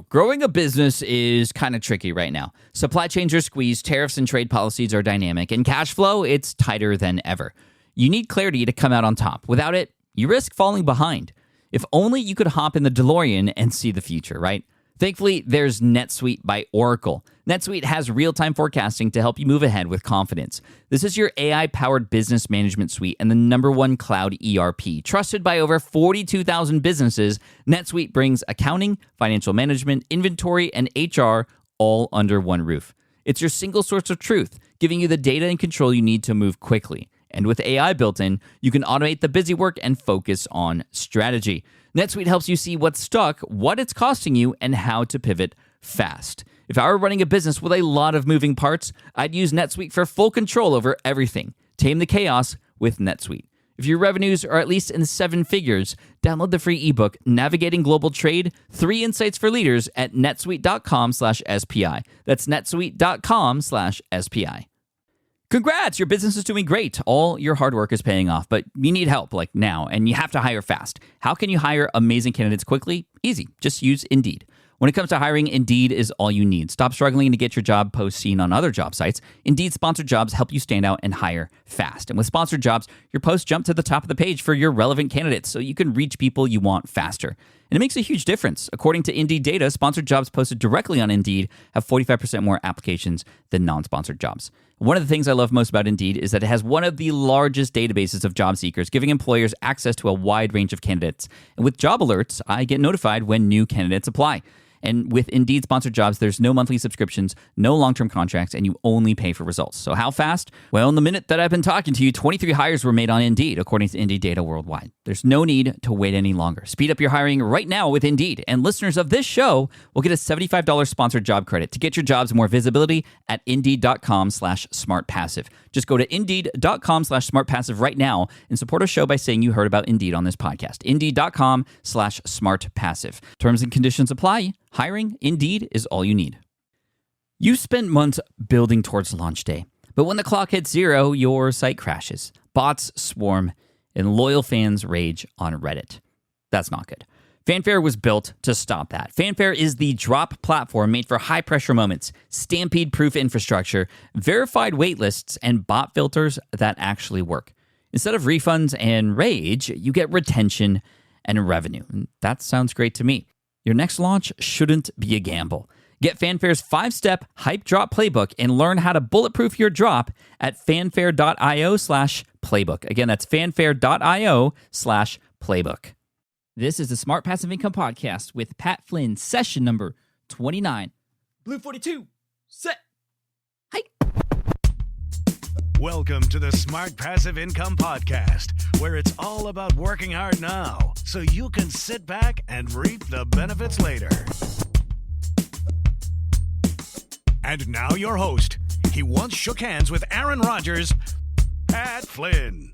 Growing a business is kind of tricky right now. Supply chains are squeezed, tariffs and trade policies are dynamic, and cash flow, it's tighter than ever. You need clarity to come out on top. Without it, you risk falling behind. If only you could hop in the DeLorean and see the future, right? Thankfully, there's NetSuite by Oracle. NetSuite has real-time forecasting to help you move ahead with confidence. This is your AI-powered business management suite and the #1 cloud ERP. Trusted by over 42,000 businesses, NetSuite brings accounting, financial management, inventory, and HR all under one roof. It's your single source of truth, giving you the data and control you need to move quickly. And with AI built in, you can automate the busy work and focus on strategy. NetSuite helps you see what's stuck, what it's costing you, and how to pivot fast. If I were running a business with a lot of moving parts, I'd use NetSuite for full control over everything. Tame the chaos with NetSuite. If your revenues are at least in 7 figures, download the free ebook, Navigating Global Trade, 3 Insights for Leaders at netsuite.com/SPI. That's netsuite.com/SPI. Congrats, your business is doing great. All your hard work is paying off, but you need help like now, and you have to hire fast. How can you hire amazing candidates quickly? Easy, just use Indeed. When it comes to hiring, Indeed is all you need. Stop struggling to get your job post seen on other job sites. Indeed sponsored jobs help you stand out and hire fast. And with sponsored jobs, your posts jump to the top of the page for your relevant candidates so you can reach people you want faster. And it makes a huge difference. According to Indeed data, sponsored jobs posted directly on Indeed have 45% more applications than non-sponsored jobs. One of the things I love most about Indeed is that it has one of the largest databases of job seekers, giving employers access to a wide range of candidates. And with job alerts, I get notified when new candidates apply. And with Indeed sponsored jobs, there's no monthly subscriptions, no long-term contracts, and you only pay for results. So how fast? Well, in the minute that I've been talking to you, 23 hires were made on Indeed, according to Indeed data worldwide. There's no need to wait any longer. Speed up your hiring right now with Indeed. And listeners of this show will get a $75 sponsored job credit to get your jobs more visibility at Indeed.com/SmartPassive. Just go to Indeed.com/SmartPassive right now and support a show by saying you heard about Indeed on this podcast. Indeed.com/SmartPassive. Terms and conditions apply. Hiring, Indeed, is all you need. You spent months building towards launch day, but when the clock hits 0, your site crashes. Bots swarm, and loyal fans rage on Reddit. That's not good. Fanfare was built to stop that. Fanfare is the drop platform made for high-pressure moments, stampede-proof infrastructure, verified waitlists, and bot filters that actually work. Instead of refunds and rage, you get retention and revenue. And that sounds great to me. Your next launch shouldn't be a gamble. Get Fanfare's 5-step hype drop playbook and learn how to bulletproof your drop at fanfare.io/playbook. Again, that's fanfare.io/playbook. This is the Smart Passive Income Podcast with Pat Flynn, session number 29. Blue 42, set. Hi. Welcome to the Smart Passive Income Podcast, where it's all about working hard now so you can sit back and reap the benefits later. And now your host. He once shook hands with Aaron Rodgers, Pat Flynn.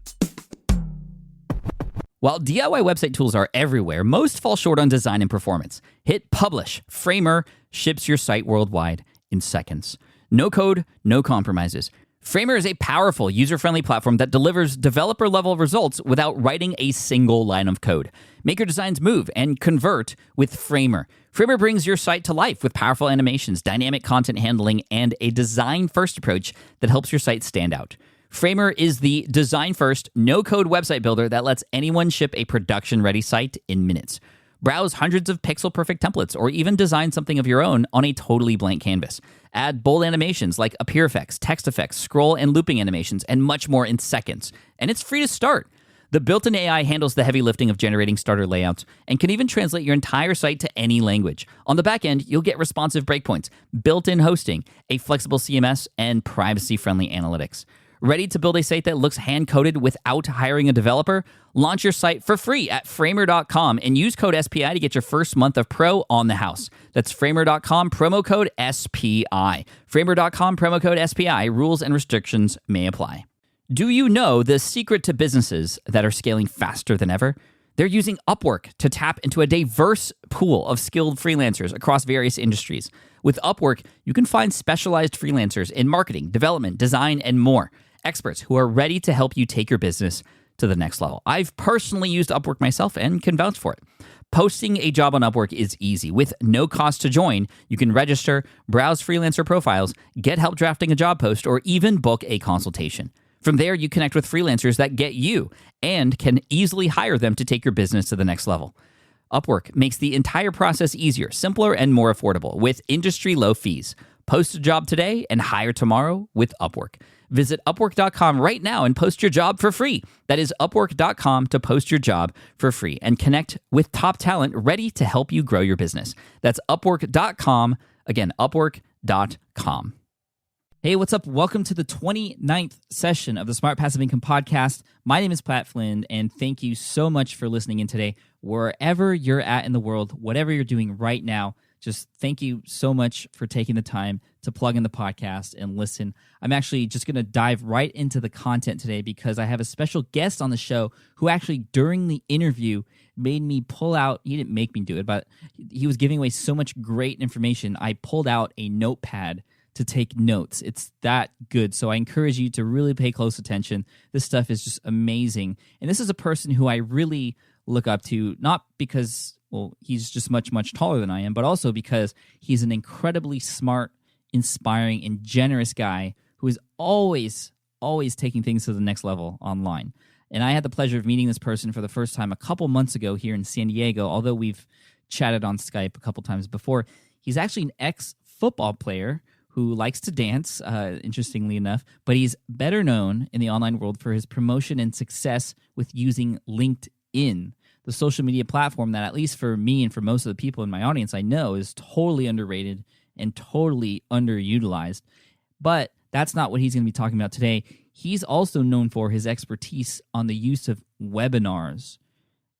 While DIY website tools are everywhere, most fall short on design and performance. Hit publish. Framer ships your site worldwide in seconds. No code, no compromises. Framer is a powerful, user-friendly platform that delivers developer-level results without writing a single line of code. Make your designs move and convert with Framer. Framer brings your site to life with powerful animations, dynamic content handling, and a design-first approach that helps your site stand out. Framer is the design-first, no-code website builder that lets anyone ship a production-ready site in minutes. Browse hundreds of pixel-perfect templates or even design something of your own on a totally blank canvas. Add bold animations like appear effects, text effects, scroll and looping animations, and much more in seconds. And it's free to start. The built-in AI handles the heavy lifting of generating starter layouts and can even translate your entire site to any language. On the back end, you'll get responsive breakpoints, built-in hosting, a flexible CMS, and privacy-friendly analytics. Ready to build a site that looks hand-coded without hiring a developer? Launch your site for free at Framer.com and use code SPI to get your first month of Pro on the house. That's Framer.com, promo code SPI. Framer.com, promo code SPI. Rules and restrictions may apply. Do you know the secret to businesses that are scaling faster than ever? They're using Upwork to tap into a diverse pool of skilled freelancers across various industries. With Upwork, you can find specialized freelancers in marketing, development, design, and more. Experts who are ready to help you take your business to the next level. I've personally used Upwork myself and can vouch for it. Posting a job on Upwork is easy. With no cost to join, you can register, browse freelancer profiles, get help drafting a job post, or even book a consultation. From there, you connect with freelancers that get you and can easily hire them to take your business to the next level. Upwork makes the entire process easier, simpler, and more affordable with industry-low fees. Post a job today and hire tomorrow with Upwork. Visit Upwork.com right now and post your job for free. That is Upwork.com to post your job for free and connect with top talent ready to help you grow your business. That's Upwork.com. Again, Upwork.com. Hey, what's up? Welcome to the 29th session of the Smart Passive Income Podcast. My name is Pat Flynn, and thank you so much for listening in today. Wherever you're at in the world, whatever you're doing right now, just thank you so much for taking the time to plug in the podcast and listen. I'm actually just going to dive right into the content today because I have a special guest on the show who actually during the interview made me pull out, he didn't make me do it, but he was giving away so much great information. I pulled out a notepad to take notes. It's that good. So I encourage you to really pay close attention. This stuff is just amazing. And this is a person who I really look up to, not because, well, he's just much, much taller than I am, but also because he's an incredibly smart, inspiring, and generous guy who is always taking things to the next level online. And I had the pleasure of meeting this person for the first time a couple months ago here in San Diego, although we've chatted on Skype a couple times before. He's actually an ex-football player who likes to dance, interestingly enough, but he's better known in the online world for his promotion and success with using LinkedIn, the social media platform that, at least for me and for most of the people in my audience I know, is totally underrated and totally underutilized. But that's not what he's going to be talking about today. He's also known for his expertise on the use of webinars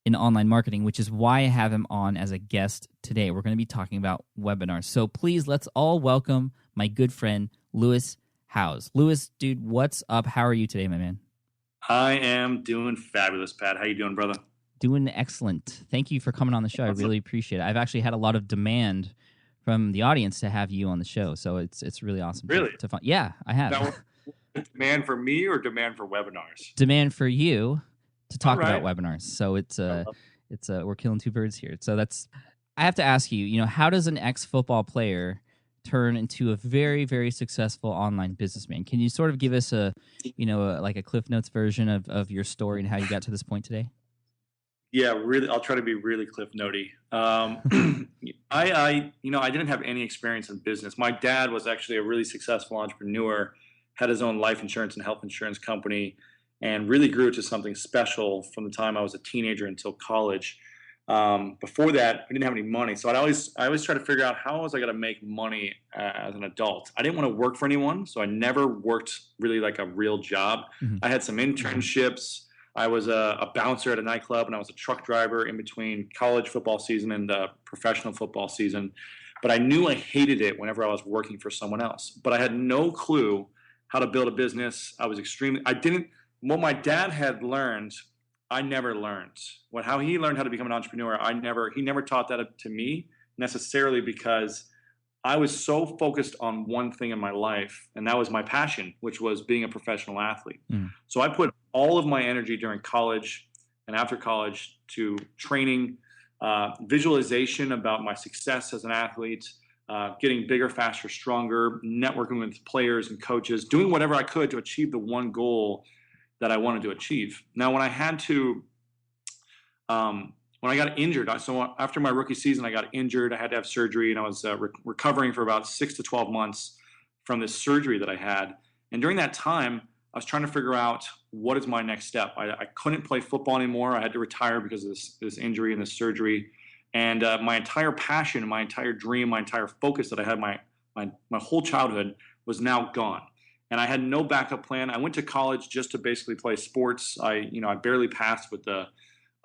in online marketing, which is why I have him on as a guest today. We're going to be talking about webinars. So please, let's all welcome my good friend, Lewis Howes. Lewis, dude, what's up? How are you today, my man? I am doing fabulous, Pat. How you doing, brother? Doing excellent. Thank you for coming on the show. Awesome. I really appreciate it. I've actually had a lot of demand from the audience to have you on the show, so it's really awesome. Really? To find. Yeah, I have. Now, demand for me or demand for webinars? Demand for you to talk about webinars. So it's we're killing two birds here. So I have to ask you, how does an ex-football player turn into a very, very successful online businessman? Can you sort of give us like a Cliff Notes version of your story and how you got to this point today? Yeah, really. I'll try to be really Cliff Notey. I didn't have any experience in business. My dad was actually a really successful entrepreneur, had his own life insurance and health insurance company, and really grew to something special from the time I was a teenager until college. Before that, I didn't have any money, so I always try to figure out how was I going to make money as an adult. I didn't want to work for anyone, so I never worked really like a real job. Mm-hmm. I had some internships. I was a bouncer at a nightclub, and I was a truck driver in between college football season and professional football season. But I knew I hated it whenever I was working for someone else. But I had no clue how to build a business. What my dad had learned, I never learned. How he learned how to become an entrepreneur, he never taught that to me necessarily, because I was so focused on one thing in my life, and that was my passion, which was being a professional athlete. Mm. So I put all of my energy during college and after college to training, visualization about my success as an athlete, getting bigger, faster, stronger, networking with players and coaches, doing whatever I could to achieve the one goal that I wanted to achieve. Now, when I got injured, so after my rookie season, I got injured. I had to have surgery, and I was recovering for about 6 to 12 months from this surgery that I had. And during that time, I was trying to figure out what is my next step. I couldn't play football anymore. I had to retire because of this injury and this surgery. And my entire passion, my entire dream, my entire focus that I had my whole childhood was now gone. And I had no backup plan. I went to college just to basically play sports. I barely passed with the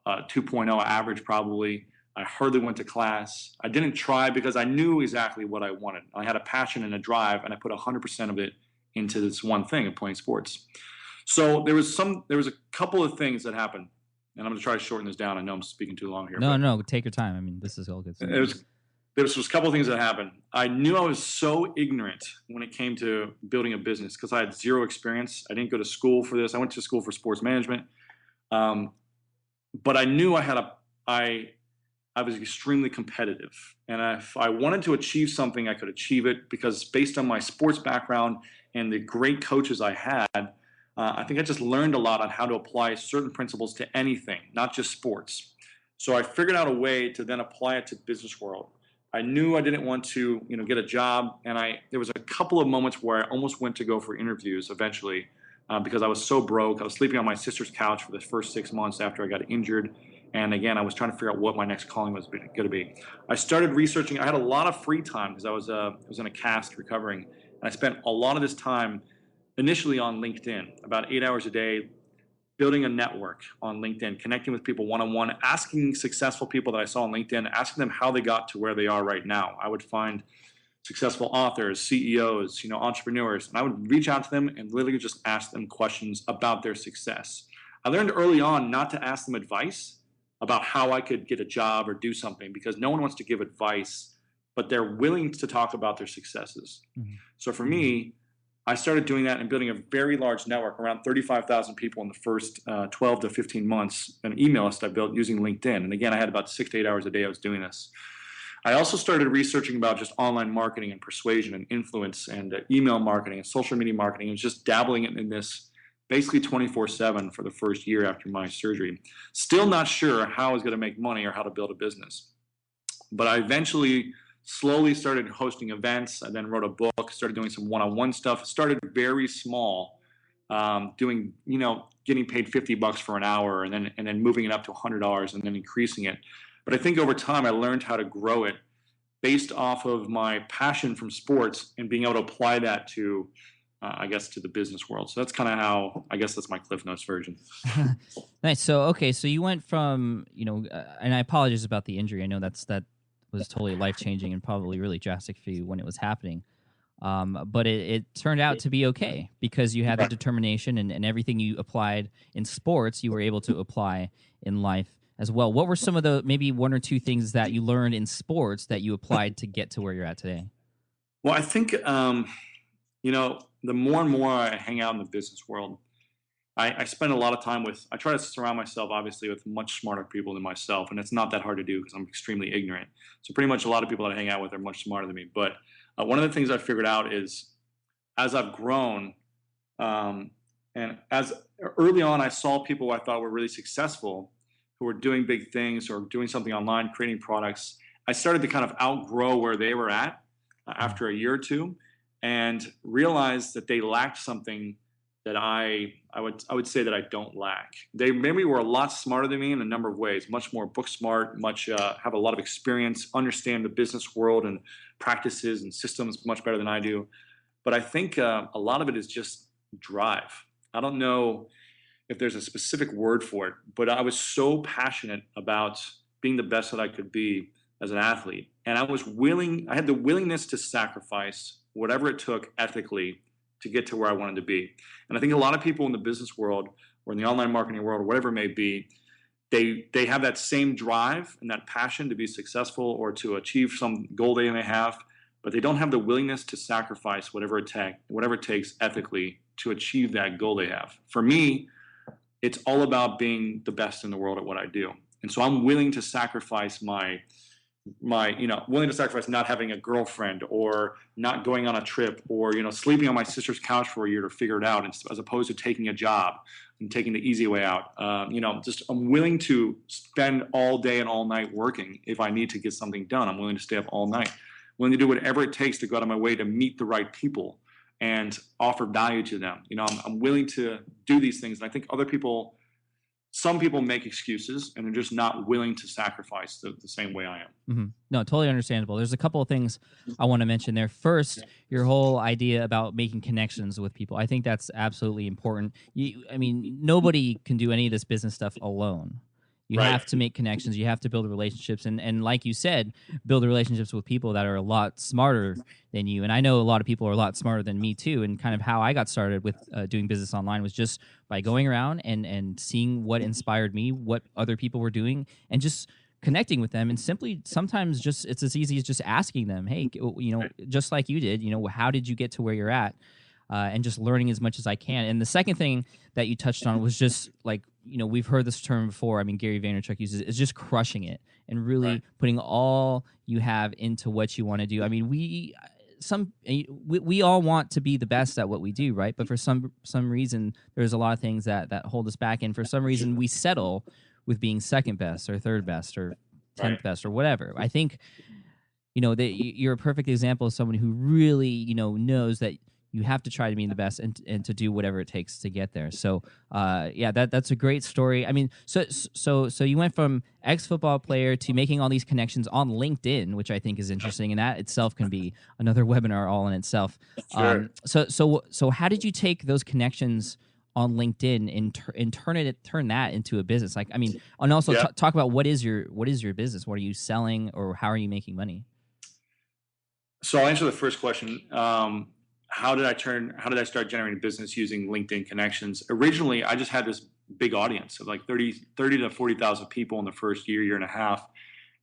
2.0 average probably. I hardly went to class. I didn't try because I knew exactly what I wanted. I had a passion and a drive, and I put 100% of it into this one thing of playing sports. So there was a couple of things that happened, and I'm going to try to shorten this down. I know I'm speaking too long here. No, take your time. I mean, this is all good. There was a couple of things that happened. I knew I was so ignorant when it came to building a business because I had zero experience. I didn't go to school for this. I went to school for sports management. But I knew I was extremely competitive, and if I wanted to achieve something, I could achieve it because based on my sports background and the great coaches I had, I think I just learned a lot on how to apply certain principles to anything, not just sports. So I figured out a way to then apply it to the business world. I knew I didn't want to, get a job, and there was a couple of moments where I almost went to go for interviews eventually because I was so broke. I was sleeping on my sister's couch for the first 6 months after I got injured. And again, I was trying to figure out what my next calling was going to be. I started researching. I had a lot of free time because I was in a cast recovering. And I spent a lot of this time initially on LinkedIn, about 8 hours a day, building a network on LinkedIn, connecting with people one-on-one, asking successful people that I saw on LinkedIn, asking them how they got to where they are right now. I would find successful authors, CEOs, entrepreneurs, and I would reach out to them and literally just ask them questions about their success. I learned early on not to ask them advice about how I could get a job or do something because no one wants to give advice, but they're willing to talk about their successes. Mm-hmm. So for me, I started doing that and building a very large network, around 35,000 people in the first 12 to 15 months, an email list I built using LinkedIn. And again, I had about 6 to 8 hours a day I was doing this. I also started researching about just online marketing and persuasion and influence and email marketing and social media marketing and just dabbling in this basically 24/7 for the first year after my surgery. Still not sure how I was going to make money or how to build a business. But I eventually slowly started hosting events. I then wrote a book, started doing some one-on-one stuff, started very small, doing, getting paid $50 for an hour and then moving it up to $100 and then increasing it. But I think over time I learned how to grow it based off of my passion from sports and being able to apply that to to the business world. So that's kind of how, that's my Cliff Notes version. Nice. So you went from, and I apologize about the injury. I know that was totally life-changing and probably really drastic for you when it was happening. But it turned out to be okay because you had the determination and everything you applied in sports, you were able to apply in life as well. What were some of the, maybe one or two things that you learned in sports that you applied to get to where you're at today? Well, I think, the more and more I hang out in the business world, I spend a lot of time I try to surround myself, obviously, with much smarter people than myself. And it's not that hard to do because I'm extremely ignorant. So pretty much a lot of people that I hang out with are much smarter than me. But one of the things I figured out is as I've grown, and as early on, I saw people who I thought were really successful, who were doing big things or doing something online, creating products. I started to kind of outgrow where they were at after a year or two, and realized that they lacked something that I would say that I don't lack. They maybe were a lot smarter than me in a number of ways, much more book smart, have a lot of experience, understand the business world and practices and systems much better than I do. But I think a lot of it is just drive. I don't know if there's a specific word for it, but I was so passionate about being the best that I could be as an athlete. And I had the willingness to sacrifice whatever it took ethically to get to where I wanted to be. And I think a lot of people in the business world or in the online marketing world or whatever it may be, they have that same drive and that passion to be successful or to achieve some goal they may have, but they don't have the willingness to sacrifice whatever it takes ethically to achieve that goal they have. For me, it's all about being the best in the world at what I do. And so I'm willing to sacrifice willing to sacrifice not having a girlfriend or not going on a trip or, sleeping on my sister's couch for a year to figure it out as opposed to taking a job and taking the easy way out. I'm willing to spend all day and all night working if I need to get something done. I'm willing to stay up all night, willing to do whatever it takes to go out of my way to meet the right people and offer value to them. I'm willing to do these things. And I think some people make excuses and they're just not willing to sacrifice the same way I am. Mm-hmm. No, totally understandable. There's a couple of things I want to mention there. First, your whole idea about making connections with people. I think that's absolutely important. Nobody can do any of this business stuff alone. You have to make connections. You have to build relationships. And like you said, build relationships with people that are a lot smarter than you. And I know a lot of people are a lot smarter than me too. And kind of how I got started with doing business online was just by going around and seeing what inspired me, what other people were doing, and just connecting with them. And simply sometimes it's as easy as just asking them, hey, just like you did, how did you get to where you're at? And just learning as much as I can. And the second thing that you touched on was just like we've heard this term before. I mean, Gary Vaynerchuk uses it, is just crushing it and really putting all you have into what you want to do. I mean, we all want to be the best at what we do, right? But for some reason, there's a lot of things that hold us back, and for some reason, we settle with being second best or third best or 10th best or whatever. I think that you're a perfect example of someone who really knows that you have to try to be the best and to do whatever it takes to get there. So that's a great story. I mean, so you went from ex-football player to making all these connections on LinkedIn, which I think is interesting, and that itself can be another webinar all in itself. Sure. So how did you take those connections on LinkedIn and turn that into a business? Like, I mean, and also talk about what is your business? What are you selling, or how are you making money? So I'll answer the first question. How did I start generating business using LinkedIn connections? Originally, I just had this big audience of like 30 to 40,000 people in the first year and a half.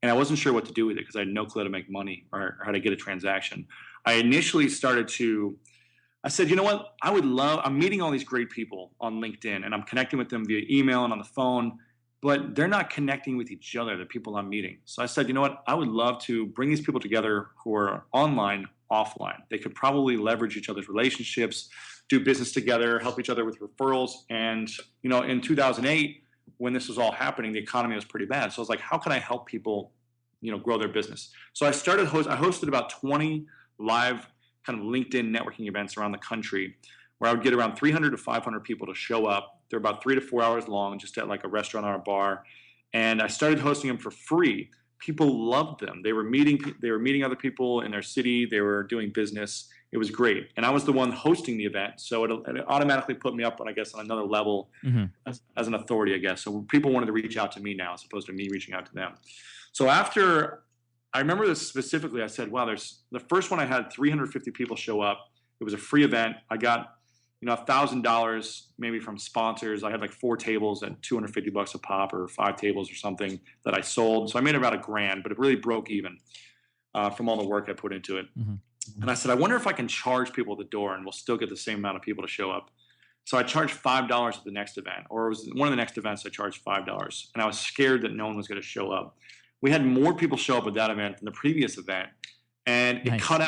And I wasn't sure what to do with it because I had no clue how to make money or how to get a transaction. I initially I said, you know what? I'm meeting all these great people on LinkedIn and I'm connecting with them via email and on the phone, but they're not connecting with each other, the people I'm meeting. So I said, you know what? I would love to bring these people together who are online, offline. They could probably leverage each other's relationships, do business together, help each other with referrals. And, in 2008, when this was all happening, the economy was pretty bad. So I was like, how can I help people, grow their business? So I hosted about 20 live kind of LinkedIn networking events around the country where I would get around 300 to 500 people to show up. They're about 3 to 4 hours long, just at like a restaurant or a bar. And I started hosting them for free. People loved them. They were meeting other people in their city. They were doing business. It was great. And I was the one hosting the event. So it automatically put me up on another level as an authority, I guess. So people wanted to reach out to me now as opposed to me reaching out to them. So I remember this specifically, I said, wow, the first one I had 350 people show up. It was a free event. I got $1,000 maybe from sponsors. I had like 4 tables at $250 a pop, or 5 tables or something that I sold. So I made about $1,000, but it really broke even from all the work I put into it. Mm-hmm. And I said, I wonder if I can charge people at the door and we'll still get the same amount of people to show up. So I charged $5 at the next event, or it was one of the next events I charged $5. And I was scared that no one was going to show up. We had more people show up at that event than the previous event. And it cut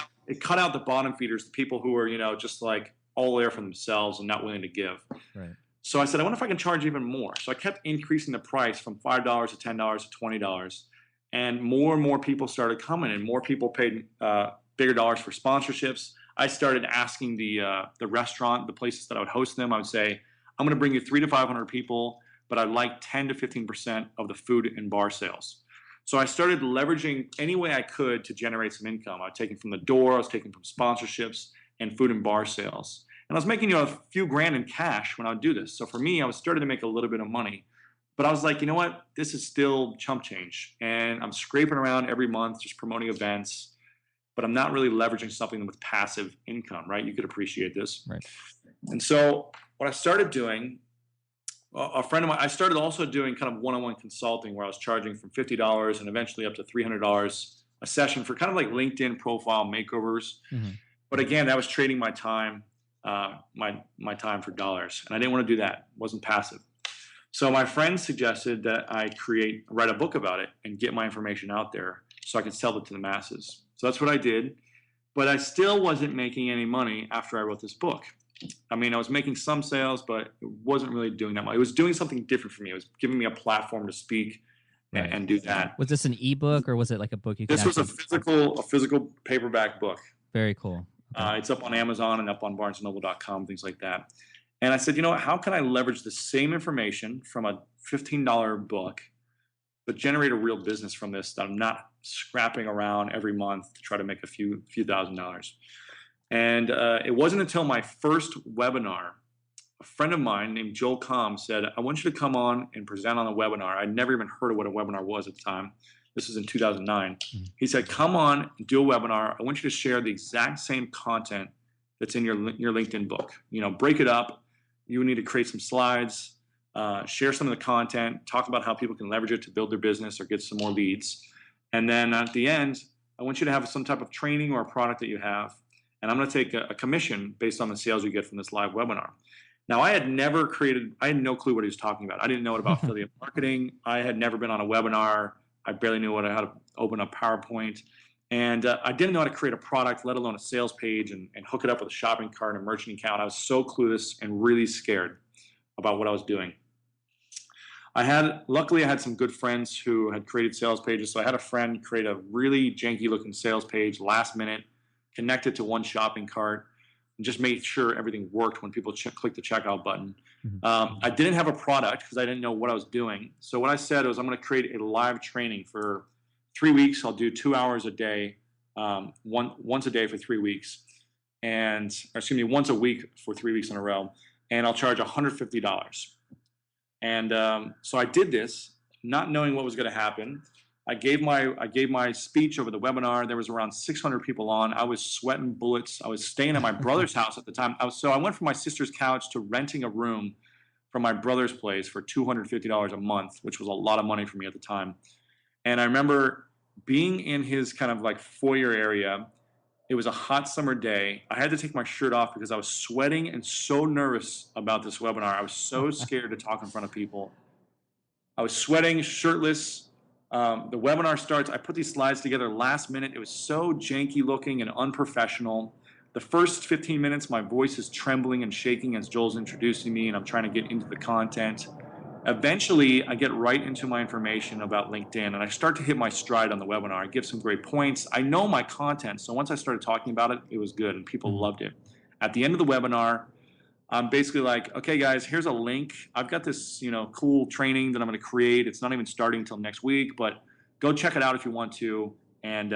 out the bottom feeders, the people who were, just like, all there for themselves and not willing to give. Right. So I said, I wonder if I can charge even more. So I kept increasing the price from $5 to $10 to $20. And more people started coming, and more people paid bigger dollars for sponsorships. I started asking the restaurant, the places that I would host them, I would say, I'm going to bring you 300 to 500 people, but I'd like 10 to 15% of the food and bar sales. So I started leveraging any way I could to generate some income. I was taking from the door, I was taking from sponsorships and food and bar sales. And I was making a few grand in cash when I would do this. So for me, I was starting to make a little bit of money. But I was like, you know what? This is still chump change. And I'm scraping around every month just promoting events, but I'm not really leveraging something with passive income, right? You could appreciate this. Right. And so what I started doing, a friend of mine, I started also doing kind of one-on-one consulting where I was charging from $50 and eventually up to $300 a session for kind of like LinkedIn profile makeovers. Mm-hmm. But again, that was trading my time. My time for dollars, and I didn't want to do that. It wasn't passive. So my friend suggested that I write a book about it and get my information out there so I could sell it to the masses. So that's what I did, but I still wasn't making any money after I wrote this book. I mean, I was making some sales, but it wasn't really doing that much. It was doing something different for me. It was giving me a platform to speak and do that. Was this an ebook or was it like a book you could This was a physical paperback book. Very cool. Okay. It's up on Amazon and up on BarnesandNoble.com, things like that. And I said, you know what, how can I leverage the same information from a $15 book, but generate a real business from this that I'm not scrapping around every month to try to make a few $1,000s. And it wasn't until my first webinar, a friend of mine named Joel Com said, I want you to come on and present on a webinar. I'd never even heard of what a webinar was at the time. This was in 2009. Mm-hmm. He said, come on and do a webinar. I want you to share the exact same content that's in your LinkedIn book. Break it up. You need to create some slides, share some of the content, talk about how people can leverage it to build their business or get some more leads. And then at the end, I want you to have some type of training or a product that you have. And I'm going to take a commission based on the sales you get from this live webinar. Now, I had no clue what he was talking about. I didn't know about affiliate marketing. I had never been on a webinar. I barely knew how to open a PowerPoint. And I didn't know how to create a product, let alone a sales page and hook it up with a shopping cart and a merchant account. I was so clueless and really scared about what I was doing. Luckily, I had some good friends who had created sales pages. So I had a friend create a really janky looking sales page last minute, connect it to one shopping cart, and just made sure everything worked when people clicked the checkout button. I didn't have a product because I didn't know what I was doing. So what I said was, I'm going to create a live training for 3 weeks. I'll do 2 hours a day, once a day for 3 weeks, once a week for 3 weeks in a row, and I'll charge $150. And so I did this, not knowing what was going to happen. I gave my speech over the webinar. There was around 600 people on. I was sweating bullets. I was staying at my brother's house at the time. So I went from my sister's couch to renting a room from my brother's place for $250 a month, which was a lot of money for me at the time. And I remember being in his kind of like foyer area. It was a hot summer day. I had to take my shirt off because I was sweating and so nervous about this webinar. I was so scared to talk in front of people. I was sweating, shirtless. The webinar starts. I put these slides together last minute. It was so janky looking and unprofessional. The first 15 minutes, my voice is trembling and shaking as Joel's introducing me, and I'm trying to get into the content. Eventually, I get right into my information about LinkedIn, and I start to hit my stride on the webinar. I give some great points. I know my content, so once I started talking about it, it was good, and people loved it. At the end of the webinar, I'm basically like, okay, guys, here's a link. I've got this, cool training that I'm going to create. It's not even starting until next week, but go check it out if you want to, and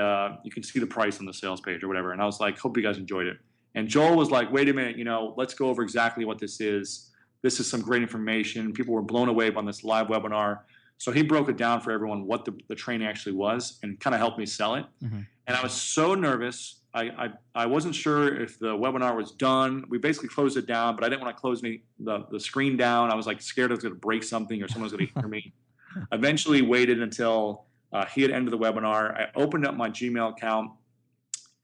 you can see the price on the sales page or whatever. And I was like, hope you guys enjoyed it. And Joel was like, wait a minute, let's go over exactly what this is. This is some great information. People were blown away by this live webinar. So he broke it down for everyone what the training actually was and kind of helped me sell it. And I was so nervous. I wasn't sure if the webinar was done. We basically closed it down, but I didn't want to close the screen down. I was like scared I was going to break something or someone was going to hear me. Eventually waited until he had ended the webinar. I opened up my Gmail account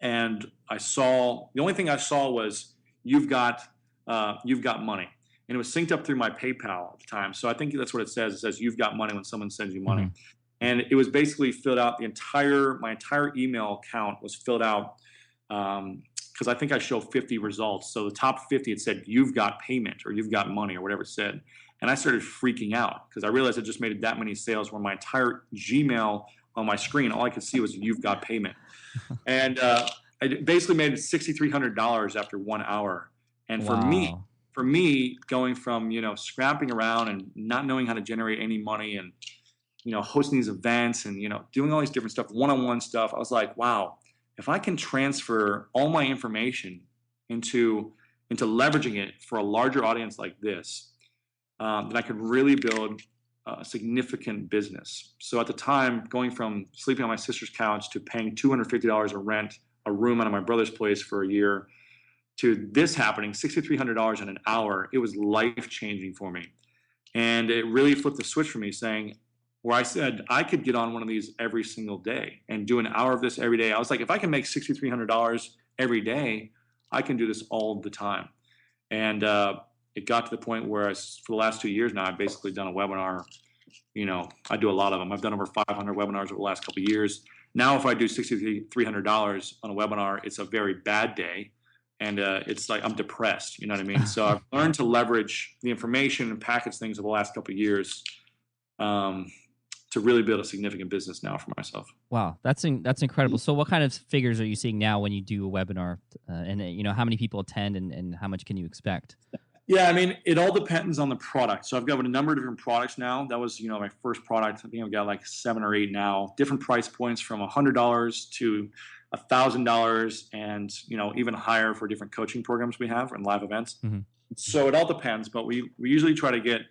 and the only thing I saw was, you've got money. And it was synced up through my PayPal at the time. So I think that's what it says. It says, you've got money when someone sends you money. And it was basically filled out, my entire email account was filled out, because I think I show 50 results. So the top 50, it said, you've got payment or you've got money or whatever it said. And I started freaking out because I realized I just made that many sales where my entire Gmail on my screen, all I could see was, you've got payment. And I basically made $6,300 after 1 hour. And for me, going from, scrapping around and not knowing how to generate any money and, hosting these events and, doing all these different stuff, one-on-one stuff, I was like, wow, if I can transfer all my information into leveraging it for a larger audience like this, then I could really build a significant business. So at the time, going from sleeping on my sister's couch to paying $250 to rent a room out of my brother's place for a year, to this happening, $6,300 in an hour, it was life-changing for me. And it really flipped the switch for me, where I said I could get on one of these every single day and do an hour of this every day. I was like, if I can make $6,300 every day, I can do this all the time. And it got to the point where for the last 2 years now, I've basically done a webinar. I do a lot of them. I've done over 500 webinars over the last couple of years. Now, if I do $6,300 on a webinar, it's a very bad day. And it's like I'm depressed, you know what I mean? So I've learned to leverage the information and package things over the last couple of years to really build a significant business now for myself. Wow, that's incredible. So what kind of figures are you seeing now when you do a webinar? And how many people attend and how much can you expect? Yeah, I mean, it all depends on the product. So I've got a number of different products now. That was, my first product. I think I've got like 7 or 8 now. Different price points from $100 to $1,000 and, even higher for different coaching programs we have and live events. So it all depends, but we usually try to get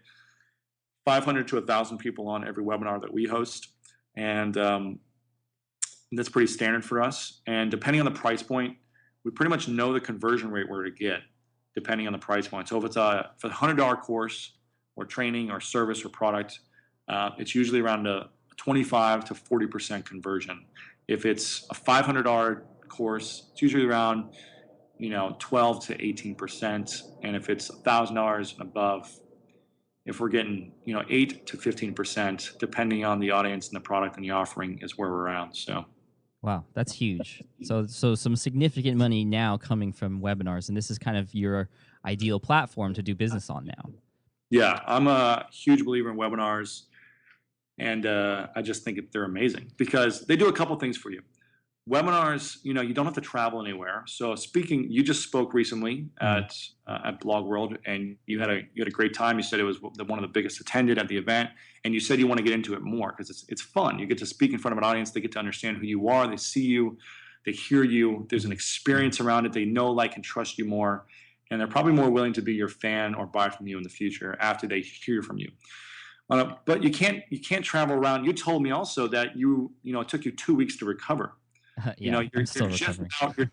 500 to 1,000 people on every webinar that we host. And that's pretty standard for us. And depending on the price point, we pretty much know the conversion rate we're to get depending on the price point. So if it's a $100 course or training or service or product, it's usually around a 25 to 40% conversion. If it's a $500 course, it's usually around 12 to 18%. And if it's $1,000 and above, if we're getting, 8 to 15%, depending on the audience and the product and the offering is where we're around. So. Wow, that's huge. So some significant money now coming from webinars, and this is kind of your ideal platform to do business on now. Yeah, I'm a huge believer in webinars, and I just think they're amazing because they do a couple things for you. Webinars, you don't have to travel anywhere. So speaking, you just spoke recently at Blog World, and you had a great time. You said it was one of the biggest attended at the event, and you said you want to get into it more because it's fun. You get to speak in front of an audience. They get to understand who you are. They see you. They hear you. There's an experience around it. They know, like, and trust you more, and they're probably more willing to be your fan or buy from you in the future after they hear from you. But you can't travel around. You told me also that it took you 2 weeks to recover. Yeah, you're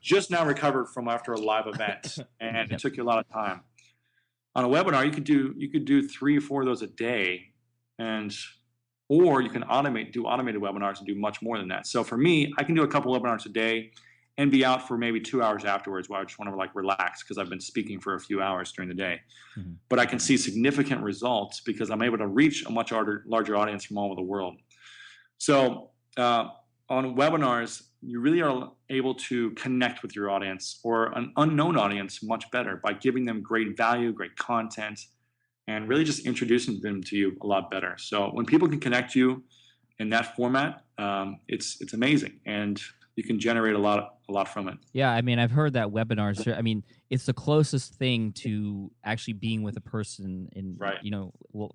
just now recovered from after a live event, and Yep. It took you a lot of time. On a webinar, you could do 3 or 4 of those a day, or you can do automated webinars and do much more than that. So for me, I can do a couple of webinars a day and be out for maybe 2 hours afterwards, where I just want to relax because I've been speaking for a few hours during the day. Mm-hmm. But I can see significant results because I'm able to reach a much larger audience from all over the world. So on webinars, you really are able to connect with your audience or an unknown audience much better by giving them great value, great content, and really just introducing them to you a lot better. So when people can connect you in that format, it's amazing, and you can generate a lot from it. Yeah, I mean, I've heard that webinars. I mean, it's the closest thing to actually being with a person in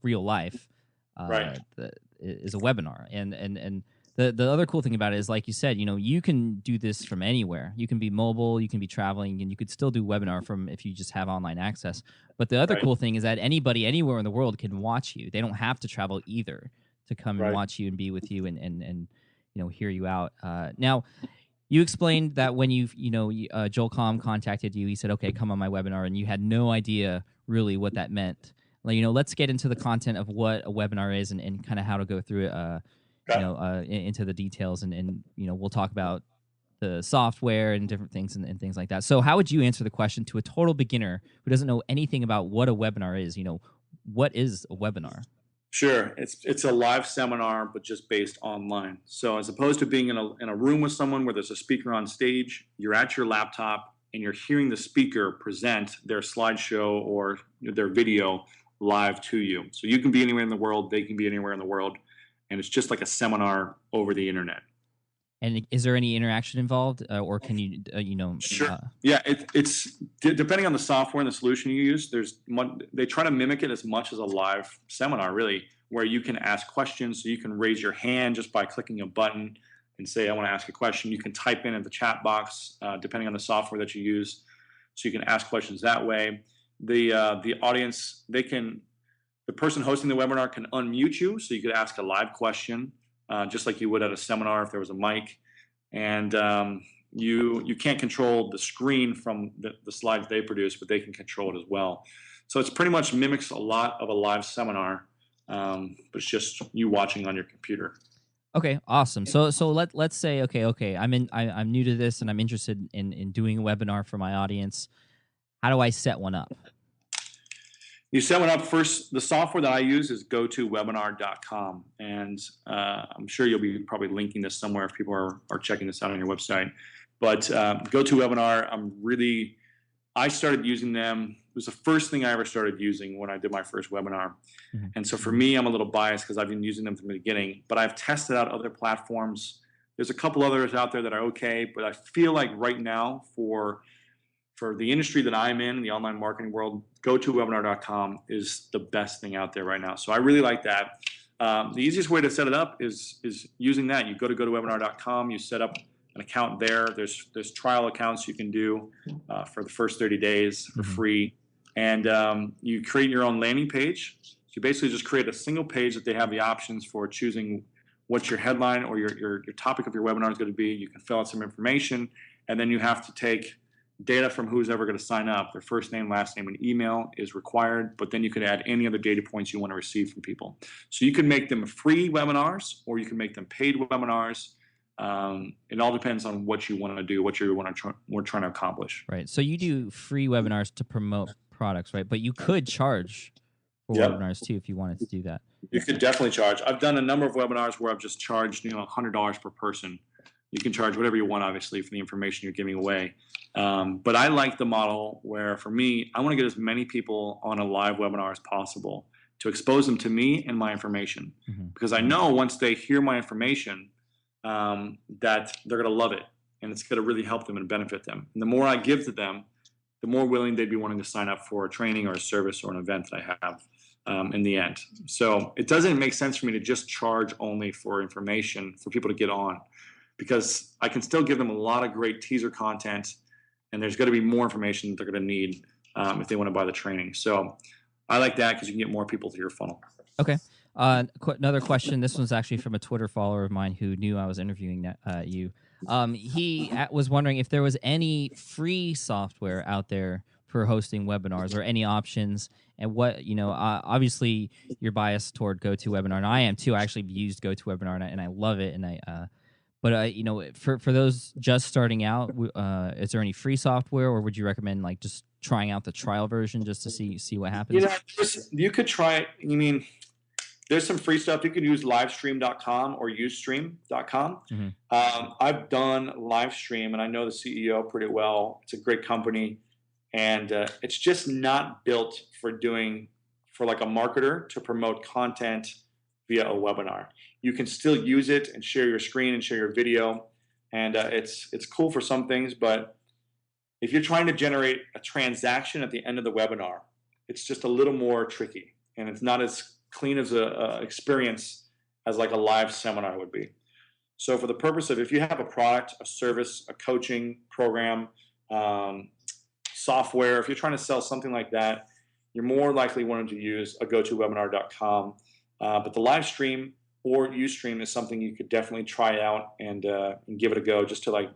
real life. Is a webinar, and the other cool thing about it is, like you said, you can do this from anywhere. You can be mobile, you can be traveling, and you could still do webinar from if you just have online access. But the other cool thing is that anybody anywhere in the world can watch you. They don't have to travel either to come and watch you and be with you and hear you out. Now, you explained that when Joel Comm contacted you, he said, "Okay, come on my webinar," and you had no idea really what that meant. Let's get into the content of what a webinar is and kind of how to go through it. Into the details, and we'll talk about the software and different things and things like that. So how would you answer the question to a total beginner who doesn't know anything about what a webinar is? What is a webinar? Sure. It's a live seminar, but just based online. So as opposed to being in a room with someone where there's a speaker on stage, you're at your laptop and you're hearing the speaker present their slideshow or their video live to you. So you can be anywhere in the world, they can be anywhere in the world, and it's just like a seminar over the internet. And is there any interaction involved, or can you, Sure. Yeah, it's depending on the software and the solution you use. They try to mimic it as much as a live seminar, really, where you can ask questions. So you can raise your hand just by clicking a button and say, "I want to ask a question." You can type in the chat box, depending on the software that you use, so you can ask questions that way. The audience, the person hosting the webinar can unmute you, so you could ask a live question. Just like you would at a seminar if there was a mic. And you can't control the screen from the slides they produce, but they can control it as well. So it's pretty much mimics a lot of a live seminar, but it's just you watching on your computer. Okay, awesome. So let's say, okay, I'm new to this and I'm interested in doing a webinar for my audience. How do I set one up? You set one up first. The software that I use is gotowebinar.com, and I'm sure you'll be probably linking this somewhere if people are checking this out on your website. But GoToWebinar, I started using them. It was the first thing I ever started using when I did my first webinar. Mm-hmm. And so for me, I'm a little biased because I've been using them from the beginning, but I've tested out other platforms. There's a couple others out there that are okay, but I feel like right now for the industry that I'm in, the online marketing world, GoToWebinar.com is the best thing out there right now. So I really like that. The easiest way to set it up is using that. You go to GoToWebinar.com, you set up an account there. There's trial accounts you can do for the first 30 days for free. And you create your own landing page. So you basically just create a single page that they have the options for choosing what your headline or your topic of your webinar is going to be. You can fill out some information, and then you have to take data from who's ever going to sign up. Their first name, last name, and email is required, but then you could add any other data points you want to receive from people. So you can make them free webinars, or you can make them paid webinars. It all depends on what you want to do, what we're trying to accomplish. Right. So you do free webinars to promote products, right? But you could charge for Yep. webinars too if you wanted to do that. You could definitely charge. I've done a number of webinars where I've just charged, $100 per person. You can charge whatever you want, obviously, for the information you're giving away. But I like the model where, for me, I want to get as many people on a live webinar as possible to expose them to me and my information. Because I know once they hear my information, that they're going to love it, and it's going to really help them and benefit them. And the more I give to them, the more willing they'd be wanting to sign up for a training or a service or an event that I have in the end. So it doesn't make sense for me to just charge only for information for people to get on, because I can still give them a lot of great teaser content, and there's going to be more information that they're going to need if they want to buy the training. So I like that because you can get more people through your funnel. Okay. Another question. This one's actually from a Twitter follower of mine who knew I was interviewing you. He was wondering if there was any free software out there for hosting webinars or any options, and what, obviously you're biased toward GoToWebinar, and I am too. I actually used GoToWebinar and I love it. And for those just starting out, is there any free software, or would you recommend like just trying out the trial version just to see what happens? You could try it. You mean, there's some free stuff. You can use livestream.com or usestream.com. I've done Livestream, and I know the CEO pretty well. It's a great company, and it's just not built for like a marketer to promote content via a webinar. You can still use it and share your screen and share your video, and it's cool for some things. But if you're trying to generate a transaction at the end of the webinar, it's just a little more tricky, and it's not as clean as a experience as like a live seminar would be. So for the purpose of, if you have a product, a service, a coaching program, software, if you're trying to sell something like that, you're more likely wanting to use a GoToWebinar.com. But the live stream or Ustream is something you could definitely try out and give it a go, just to like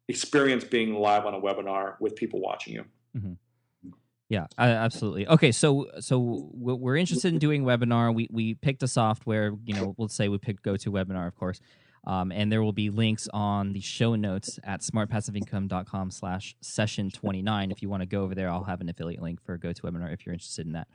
experience being live on a webinar with people watching you. Yeah, absolutely. Okay, so we're interested in doing webinar. We picked a software. Let's say we picked GoToWebinar, of course, and there will be links on the show notes at smartpassiveincome.com/session29. If you want to go over there, I'll have an affiliate link for GoToWebinar if you're interested in that.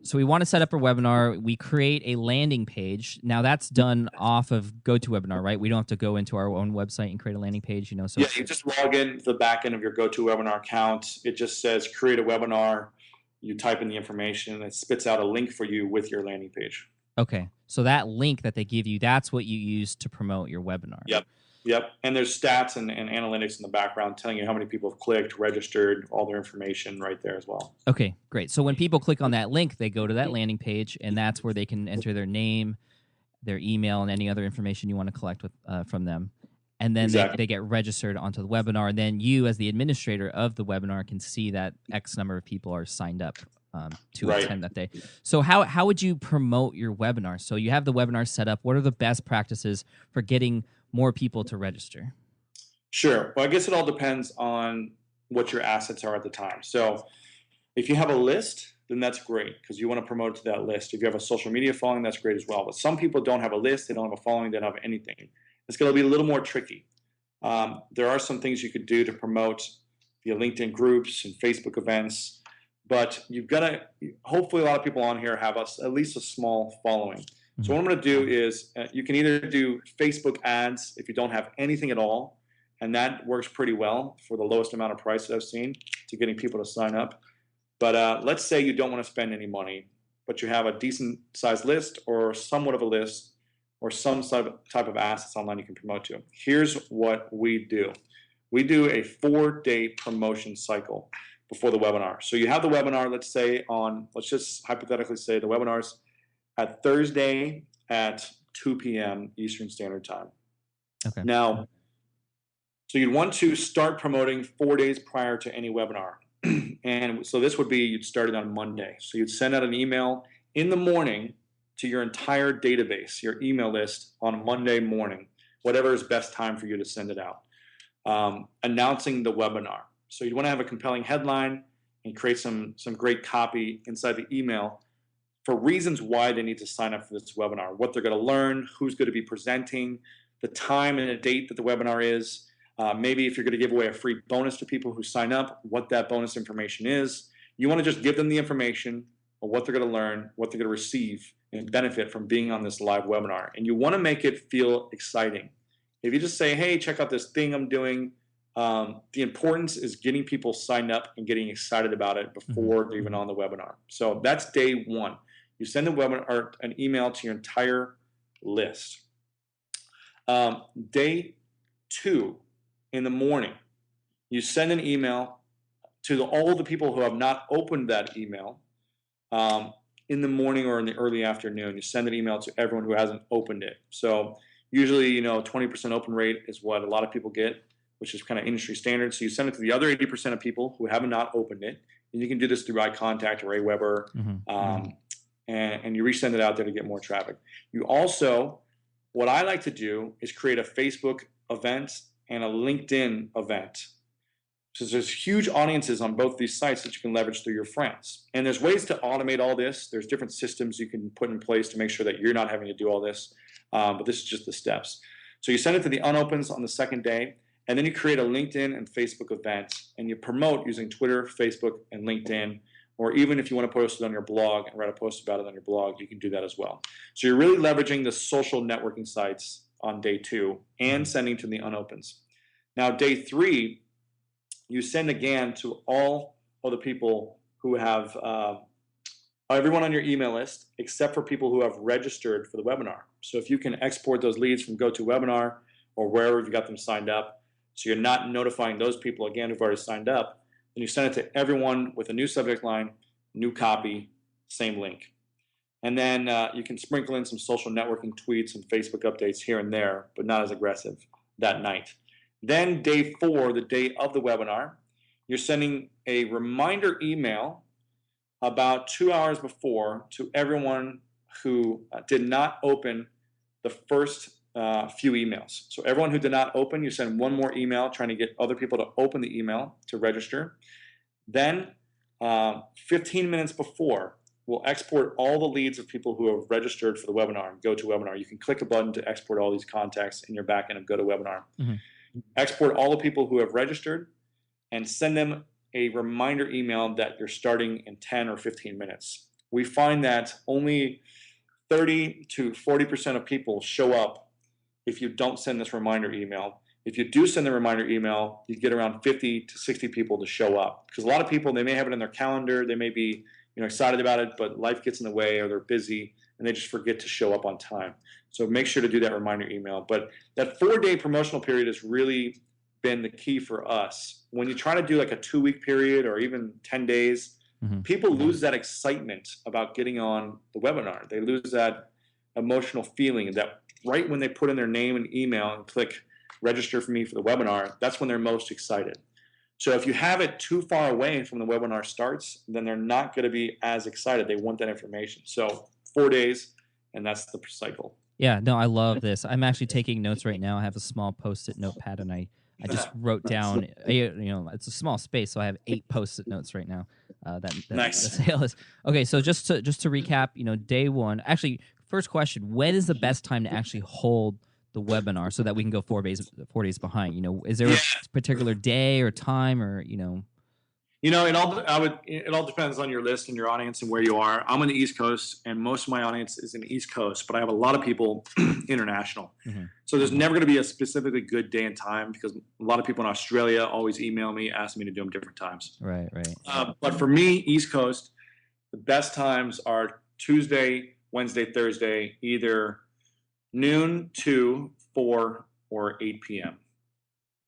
So we want to set up a webinar. We create a landing page. Now that's done off of GoToWebinar, right? We don't have to go into our own website and create a landing page, So yeah, you just log in to the back end of your GoToWebinar account. It just says create a webinar. You type in the information, and it spits out a link for you with your landing page. Okay, so that link that they give you, that's what you use to promote your webinar. Yep. And there's stats and analytics in the background telling you how many people have clicked, registered, all their information right there as well. Okay, great. So when people click on that link, they go to that landing page, and that's where they can enter their name, their email, and any other information you want to collect from them. And then they get registered onto the webinar. And then you, as the administrator of the webinar, can see that X number of people are signed up to attend that day. So how would you promote your webinar? So you have the webinar set up. What are the best practices for getting more people to register? Sure. Well, I guess it all depends on what your assets are at the time. So if you have a list, then that's great, because you want to promote to that list. If you have a social media following, that's great as well. But some people don't have a list, they don't have a following, they don't have anything. It's going to be a little more tricky. There are some things you could do to promote via LinkedIn groups and Facebook events, but you've got to, hopefully a lot of people on here have at least a small following. So what I'm going to do is you can either do Facebook ads if you don't have anything at all, and that works pretty well for the lowest amount of price that I've seen to getting people to sign up. But let's say you don't want to spend any money, but you have a decent sized list or somewhat of a list or some type of assets online you can promote to. Here's what we do. We do a 4-day promotion cycle before the webinar. So you have the webinar, let's just hypothetically say the webinar's at Thursday at 2 p.m. Eastern Standard Time. Okay. Now, so you'd want to start promoting 4 days prior to any webinar. And so this would be, you'd start it on Monday. So you'd send out an email in the morning to your entire database, your email list, on Monday morning, whatever is best time for you to send it out, announcing the webinar. So you'd want to have a compelling headline and create some great copy inside the email for reasons why they need to sign up for this webinar, what they're going to learn, who's going to be presenting, the time and the date that the webinar is. Maybe if you're going to give away a free bonus to people who sign up, what that bonus information is. You want to just give them the information of what they're going to learn, what they're going to receive, and benefit from being on this live webinar. And you want to make it feel exciting. If you just say, hey, check out this thing I'm doing, the importance is getting people signed up and getting excited about it before they're even on the webinar. So that's day one. You send the webinar or an email to your entire list. Day two, in the morning, you send an email to all the people who have not opened that email in the morning or in the early afternoon. You send an email to everyone who hasn't opened it. So usually, 20% open rate is what a lot of people get, which is kind of industry standard. So you send it to the other 80% of people who have not opened it. And you can do this through iContact or Aweber, and you resend it out there to get more traffic. You also, what I like to do is create a Facebook event and a LinkedIn event. So there's huge audiences on both these sites that you can leverage through your friends. And there's ways to automate all this. There's different systems you can put in place to make sure that you're not having to do all this. But this is just the steps. So you send it to the unopens on the second day, and then you create a LinkedIn and Facebook event, and you promote using Twitter, Facebook, and LinkedIn. Or even if you want to post it on your blog and write a post about it on your blog, you can do that as well. So you're really leveraging the social networking sites on day two and sending to the unopens. Now, day three, you send again to all of the people who have everyone on your email list except for people who have registered for the webinar. So if you can export those leads from GoToWebinar or wherever you got them signed up, so you're not notifying those people again who've already signed up, then you send it to everyone with a new subject line, new copy, same link. And then you can sprinkle in some social networking tweets and Facebook updates here and there, but not as aggressive that night. Then day four, the day of the webinar, you're sending a reminder email about 2 hours before to everyone who did not open the first few emails. So everyone who did not open, you send one more email trying to get other people to open the email to register. Then 15 minutes before, we'll export all the leads of people who have registered for the webinar and GoToWebinar. You can click a button to export all these contacts in your backend of GoToWebinar. Export all the people who have registered and send them a reminder email that you're starting in 10 or 15 minutes. We find that only 30 to 40% of people show up if you don't send this reminder email. If you do send the reminder email, you get around 50 to 60 people to show up. Because a lot of people, they may have it in their calendar, they may be excited about it, but life gets in the way or they're busy and they just forget to show up on time. So make sure to do that reminder email. But that 4-day promotional period has really been the key for us. When you try to do like a 2-week period or even 10 days, people lose that excitement about getting on the webinar. They lose that emotional feeling that right when they put in their name and email and click register for me for the webinar, that's when they're most excited. So if you have it too far away from the webinar starts, then they're not going to be as excited. They want that information. So 4 days, and that's the cycle. Yeah, no, I love this. I'm actually taking notes right now. I have a small Post-it notepad, and I just wrote down, it's a small space, so I have 8 Post-it notes right now. Nice. Okay, so just to recap, day one. Actually, first question: when is the best time to actually hold the webinar so that we can go 4 days behind? Is there a particular day or time or it all depends on your list and your audience and where you are. I'm on the East Coast, and most of my audience is in the East Coast, but I have a lot of people international. So there's never going to be a specifically good day and time because a lot of people in Australia always email me, asking me to do them different times. Right. But for me, East Coast, the best times are Tuesday, Wednesday, Thursday, either noon, 2, 4, or 8 p.m.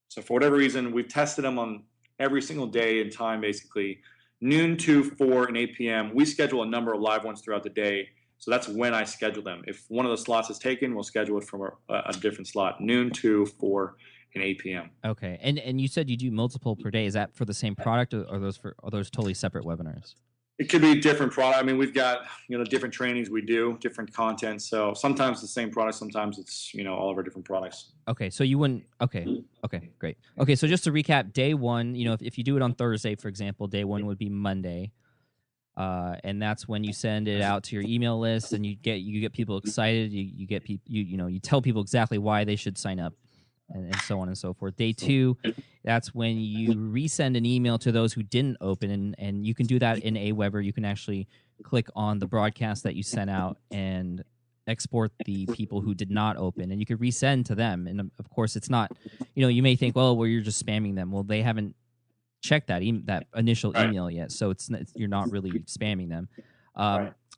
So for whatever reason, we've tested them on every single day and time, basically. Noon, 2, 4, and 8 p.m. We schedule a number of live ones throughout the day. So that's when I schedule them. If one of the slots is taken, we'll schedule it from a different slot. Noon, 2, 4, and 8 p.m. Okay. And you said you do multiple per day. Is that for the same product, or are those totally separate webinars? It could be different product. I mean, we've got, different trainings we do, different content. So sometimes the same product, sometimes it's, all of our different products. Okay. So you wouldn't, okay, great. Okay. So just to recap, day one, if you do it on Thursday, for example, day one would be Monday. And that's when you send it out to your email list, and you get people excited. You get people, you tell people exactly why they should sign up, and so on and so forth. Day 2, that's when you resend an email to those who didn't open, and you can do that in Aweber. You can actually click on the broadcast that you sent out and export the people who did not open, and you could resend to them. And of course, it's not, you may think, well, you're just spamming them. Well, they haven't checked that initial email yet, so you're not really spamming them.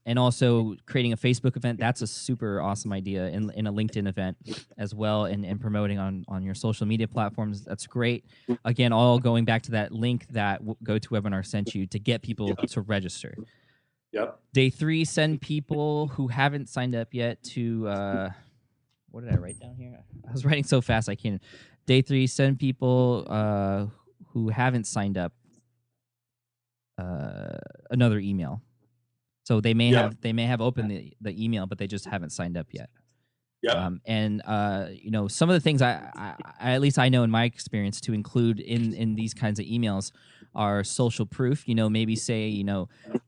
And also creating a Facebook event, that's a super awesome idea, in a LinkedIn event as well, and promoting on your social media platforms. That's great. Again, all going back to that link that GoToWebinar sent you to get people to register. Yep. Day 3, send people who haven't signed up yet to what did I write down here? I was writing so fast I can't. Day 3, send people who haven't signed up another email. So they may have opened the email, but they just haven't signed up yet. Yeah. And some of the things I at least I know in my experience to include in these kinds of emails are social proof. Maybe say,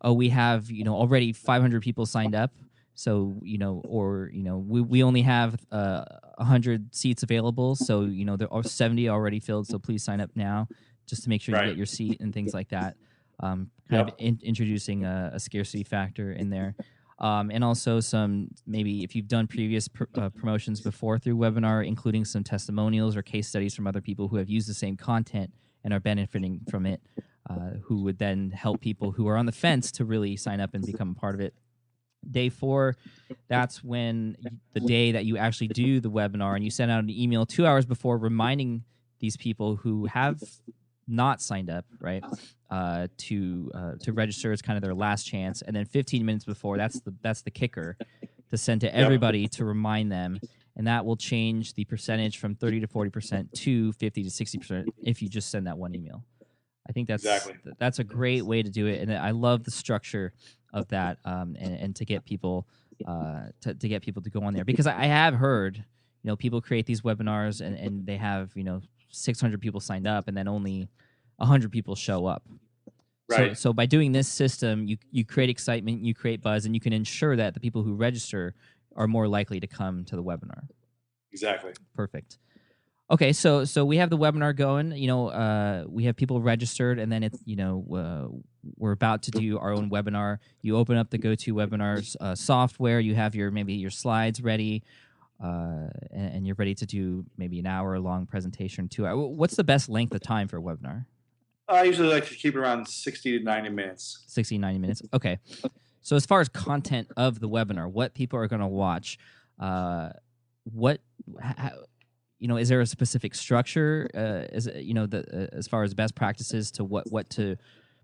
we have already 500 people signed up. So we only have 100 seats available. So there are 70 already filled. So please sign up now, just to make sure you get your seat and things like that. Of introducing a scarcity factor in there. And also some, maybe if you've done previous promotions before through webinar, including some testimonials or case studies from other people who have used the same content and are benefiting from it, who would then help people who are on the fence to really sign up and become a part of it. Day 4, that's when the day that you actually do the webinar, and you send out an email 2 hours before reminding these people who have not signed up, right, to register. It's kind of their last chance. And then 15 minutes before, that's the kicker, to send to everybody to remind them, and that will change the percentage from 30 to 40% to 50 to 60% if you just send that one email. I think that's a great way to do it, and I love the structure of that, and to get people to get people to go on there, because I have heard people create these webinars and they have 600 people signed up, and then only 100 people show up. Right. So by doing this system, you create excitement, you create buzz, and you can ensure that the people who register are more likely to come to the webinar. Exactly. Perfect. Okay, so we have the webinar going. We have people registered, and then it's we're about to do our own webinar. You open up the GoToWebinars software. You have maybe your slides ready. And you're ready to do maybe an hour-long presentation, 2 hours. What's the best length of time for a webinar? I usually like to keep it around 60 to 90 minutes. 60, 90 minutes. Okay. So as far as content of the webinar, what people are going to watch, is there a specific structure? As far as best practices to what to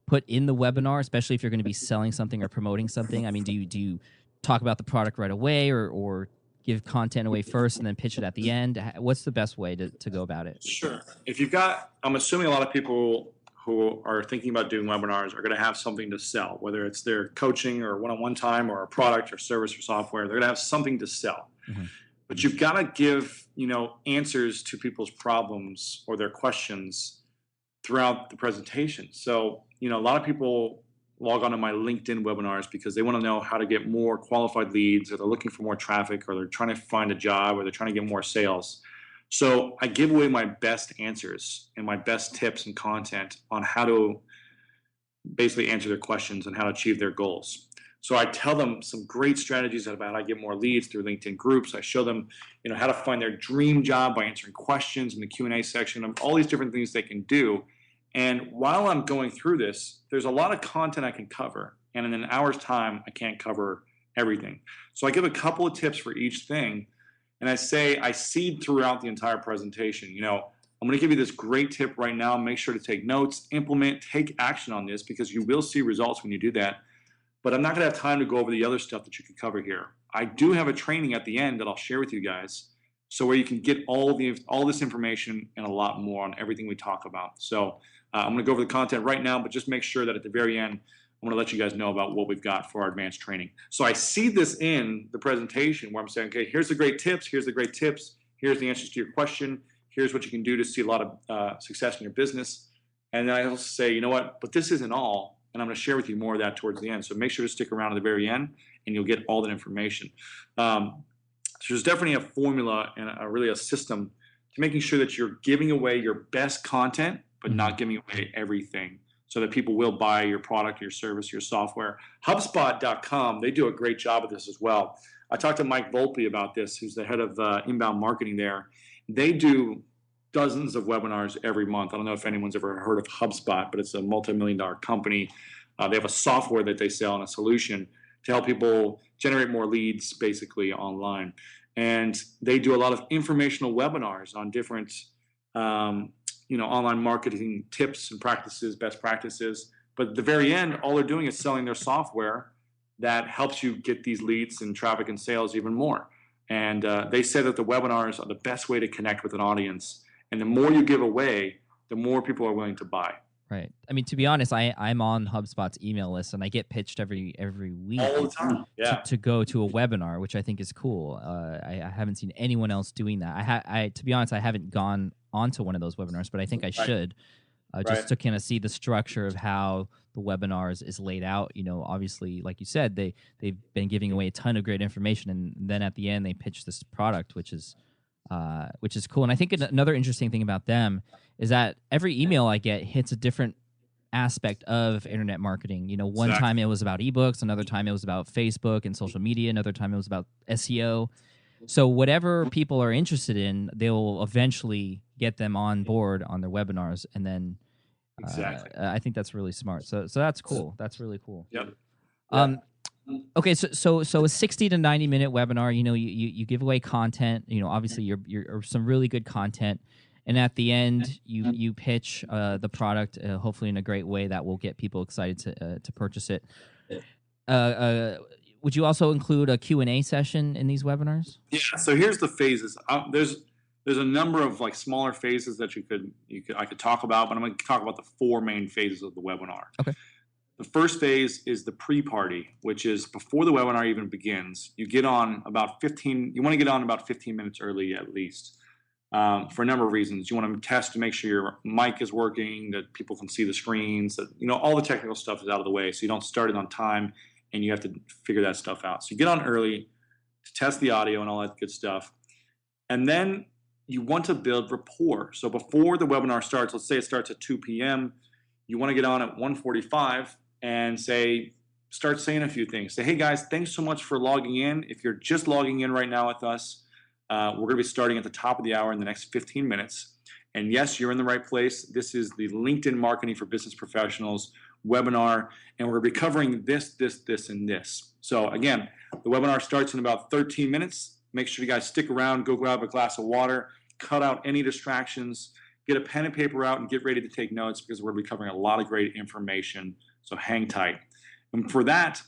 put in the webinar, especially if you're going to be selling something or promoting something? I mean, do you talk about the product right away, or give content away first and then pitch it at the end? What's the best way to go about it? Sure. If you've got, I'm assuming a lot of people who are thinking about doing webinars are going to have something to sell, whether it's their coaching or one-on-one time or a product or service or software. They're going to have something to sell. Mm-hmm. But you've got to give, answers to people's problems or their questions throughout the presentation. So, a lot of people log on to my LinkedIn webinars because they want to know how to get more qualified leads, or they're looking for more traffic, or they're trying to find a job, or they're trying to get more sales. So I give away my best answers and my best tips and content on how to basically answer their questions and how to achieve their goals. So I tell them some great strategies about how to get more leads through LinkedIn groups. I show them, how to find their dream job by answering questions in the Q&A section, of all these different things they can do. And while I'm going through this, there's a lot of content I can cover. And in an hour's time, I can't cover everything. So I give a couple of tips for each thing. And I seed throughout the entire presentation. I'm going to give you this great tip right now. Make sure to take notes, implement, take action on this, because you will see results when you do that. But I'm not going to have time to go over the other stuff that you could cover here. I do have a training at the end that I'll share with you guys, so where you can get all this information and a lot more on everything we talk about. So I'm going to go over the content right now, but just make sure that at the very end, I'm going to let you guys know about what we've got for our advanced training. So I see this in the presentation where I'm saying, okay, here's the great tips, here's the answers to your question, here's what you can do to see a lot of success in your business. And then I also say, but this isn't all. And I'm going to share with you more of that towards the end. So make sure to stick around to the very end, and you'll get all that information. So there's definitely a formula and really a system to making sure that you're giving away your best content, but not giving away everything, so that people will buy your product, your service, your software. HubSpot.com, they do a great job of this as well. I talked to Mike Volpe about this, who's the head of inbound marketing there. They do dozens of webinars every month. I don't know if anyone's ever heard of HubSpot, but it's a multi-million-dollar company. They have a software that they sell and a solution to help people generate more leads, basically, online. And they do a lot of informational webinars on different online marketing tips and practices, best practices. But at the very end, all they're doing is selling their software that helps you get these leads and traffic and sales even more. And they say that the webinars are the best way to connect with an audience. And the more you give away, the more people are willing to buy. Right. I mean, to be honest, I'm on HubSpot's email list, and I get pitched every week all the time. Yeah. to go to a webinar, which I think is cool. I haven't seen anyone else doing that. I to be honest, I haven't gone onto one of those webinars, but I think I should, just to kind of see the structure of how the webinars is laid out. Obviously, like you said, they've been giving away a ton of great information, and then at the end they pitch this product, which is cool. And I think another interesting thing about them is that every email I get hits a different aspect of internet marketing. One time it was about ebooks, another time it was about Facebook and social media, another time it was about SEO. So whatever people are interested in, they'll eventually get them on board on their webinars, and then I think that's really smart. So that's cool. That's really cool. Yep. Okay, so a 60 to 90 minute webinar. You give away content. Obviously you're some really good content, and at the end you pitch the product, hopefully in a great way that will get people excited to purchase it. Would you also include a Q&A session in these webinars? Yeah. So here's the phases. There's a number of smaller phases that I could talk about, but I'm going to talk about the 4 main phases of the webinar. Okay. The first phase is the pre-party, which is before the webinar even begins. You want to get on about 15 minutes early at least, for a number of reasons. You want to test to make sure your mic is working, that people can see the screens, that all the technical stuff is out of the way, so you don't start it on time and you have to figure that stuff out. So you get on early to test the audio and all that good stuff. And then you want to build rapport. So before the webinar starts, let's say it starts at 2 p.m., you want to get on at 1:45 and start saying a few things. Say, hey guys, thanks so much for logging in. If you're just logging in right now with us, we're going to be starting at the top of the hour in the next 15 minutes. And yes, you're in the right place. This is the LinkedIn Marketing for Business Professionals webinar, and we're going to be covering this, and this. So again, the webinar starts in about 13 minutes. Make sure you guys stick around, go grab a glass of water, cut out any distractions, get a pen and paper out, and get ready to take notes, because we're going to be covering a lot of great information. So hang tight. And for that,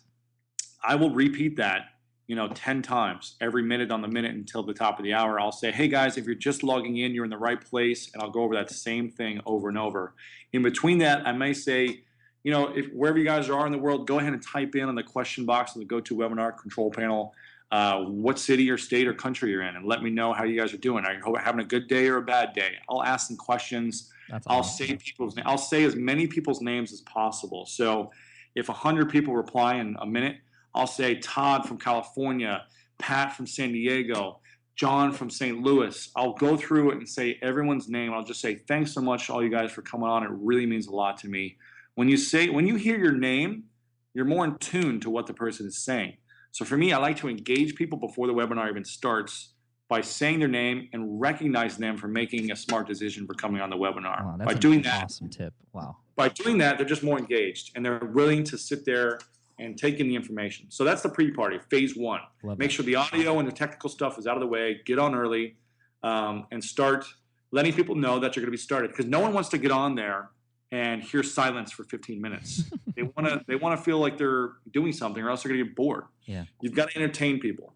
I will repeat that, 10 times every minute on the minute until the top of the hour. I'll say, hey guys, if you're just logging in, you're in the right place. And I'll go over that same thing over and over. In between that, I may say, if wherever you guys are in the world, go ahead and type in on the question box of the GoToWebinar control panel, what city or state or country you're in, and let me know how you guys are doing. Are you having a good day or a bad day? I'll ask some questions. I'll say as many people's names as possible. So if 100 people reply in a minute, I'll say Todd from California, Pat from San Diego, John from St. Louis. I'll go through it and say everyone's name. I'll just say, thanks so much, all you guys, for coming on. It really means a lot to me. When you hear your name, you're more in tune to what the person is saying. So for me, I like to engage people before the webinar even starts by saying their name and recognizing them for making a smart decision for coming on the webinar. Wow, that's an awesome tip. Wow. By doing that, they're just more engaged, and they're willing to sit there and take in the information. So that's the pre-party, phase 1. Make sure the audio and the technical stuff is out of the way, get on early, and start letting people know that you're going to be started. Because no one wants to get on there and hear silence for 15 minutes. They want to feel like they're doing something, or else they're going to get bored. Yeah. You've got to entertain people.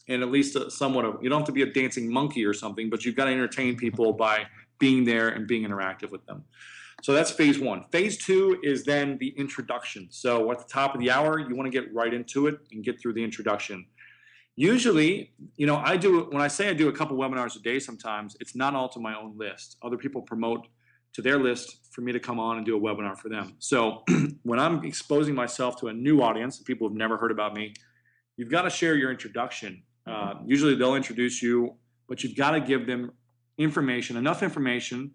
And at least somewhat of, you don't have to be a dancing monkey or something, but you've got to entertain people by being there and being interactive with them. So that's phase 1. Phase 2 is then the introduction. So at the top of the hour, you want to get right into it and get through the introduction. Usually, when I say I do a couple webinars a day sometimes, it's not all to my own list. Other people promote to their list for me to come on and do a webinar for them. So when I'm exposing myself to a new audience, people who've never heard about me, you've got to share your introduction. Usually they'll introduce you, but you've got to give them information, enough information,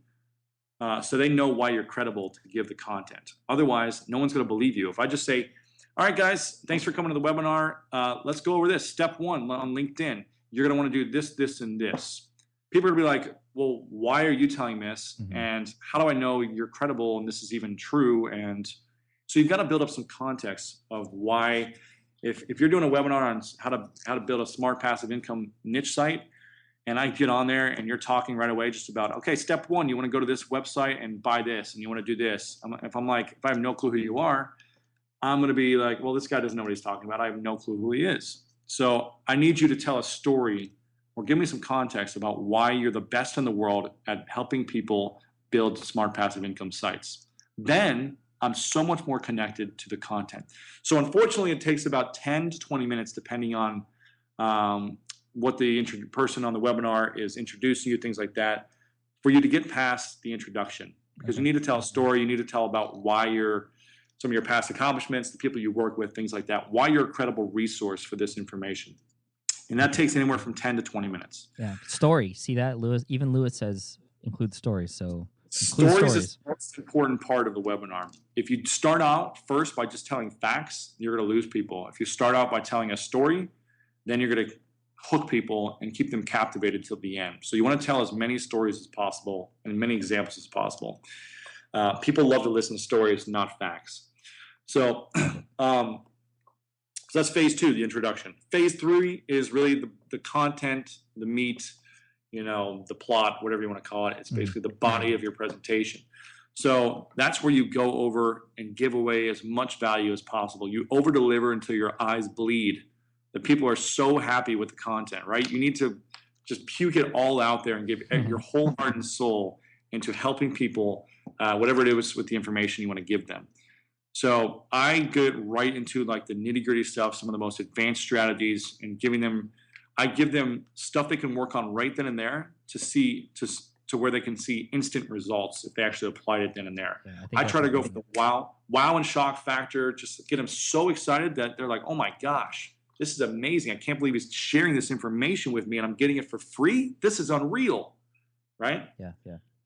so they know why you're credible to give the content. Otherwise, no one's going to believe you. If I just say, all right, guys, thanks for coming to the webinar. Let's go over this. Step 1 on LinkedIn. You're going to want to do this, this, and this. People are going to be like, well, why are you telling this? And how do I know you're credible and this is even true? And so you've got to build up some context of why, if you're doing a webinar on how to build a smart passive income niche site, and I get on there and you're talking right away just about, okay, step 1, you want to go to this website and buy this, and you want to do this. If I have no clue who you are, I'm going to be like, well, this guy doesn't know what he's talking about. I have no clue who he is. So I need you to tell a story or give me some context about why you're the best in the world at helping people build smart passive income sites. Then I'm so much more connected to the content. So unfortunately, it takes about 10 to 20 minutes, depending on what the person on the webinar is introducing you, things like that, for you to get past the introduction. Because you need to tell a story, you need to tell about why some of your past accomplishments, the people you work with, things like that, why you're a credible resource for this information. And that takes anywhere from 10 to 20 minutes. Yeah. Story. See that? Even Lewis says include stories. So stories is the most important part of the webinar. If you start out first by just telling facts, you're going to lose people. If you start out by telling a story, then you're going to hook people and keep them captivated till the end. So you want to tell as many stories as possible and many examples as possible. People love to listen to stories, not facts. So, so that's phase 2, the introduction. Phase 3 is really the content, the meat, the plot, whatever you want to call it. It's basically the body of your presentation. So that's where you go over and give away as much value as possible. You over deliver until your eyes bleed. The people are so happy with the content, right? You need to just puke it all out there and give your whole heart and soul into helping people, whatever it is with the information you want to give them. So I get right into like the nitty-gritty stuff, some of the most advanced strategies, and I give them stuff they can work on right then and there to where they can see instant results if they actually applied it then and there. Yeah, I try to go for the wow and shock factor, just to get them so excited that they're like, oh my gosh, this is amazing. I can't believe he's sharing this information with me and I'm getting it for free. This is unreal, right? Yeah.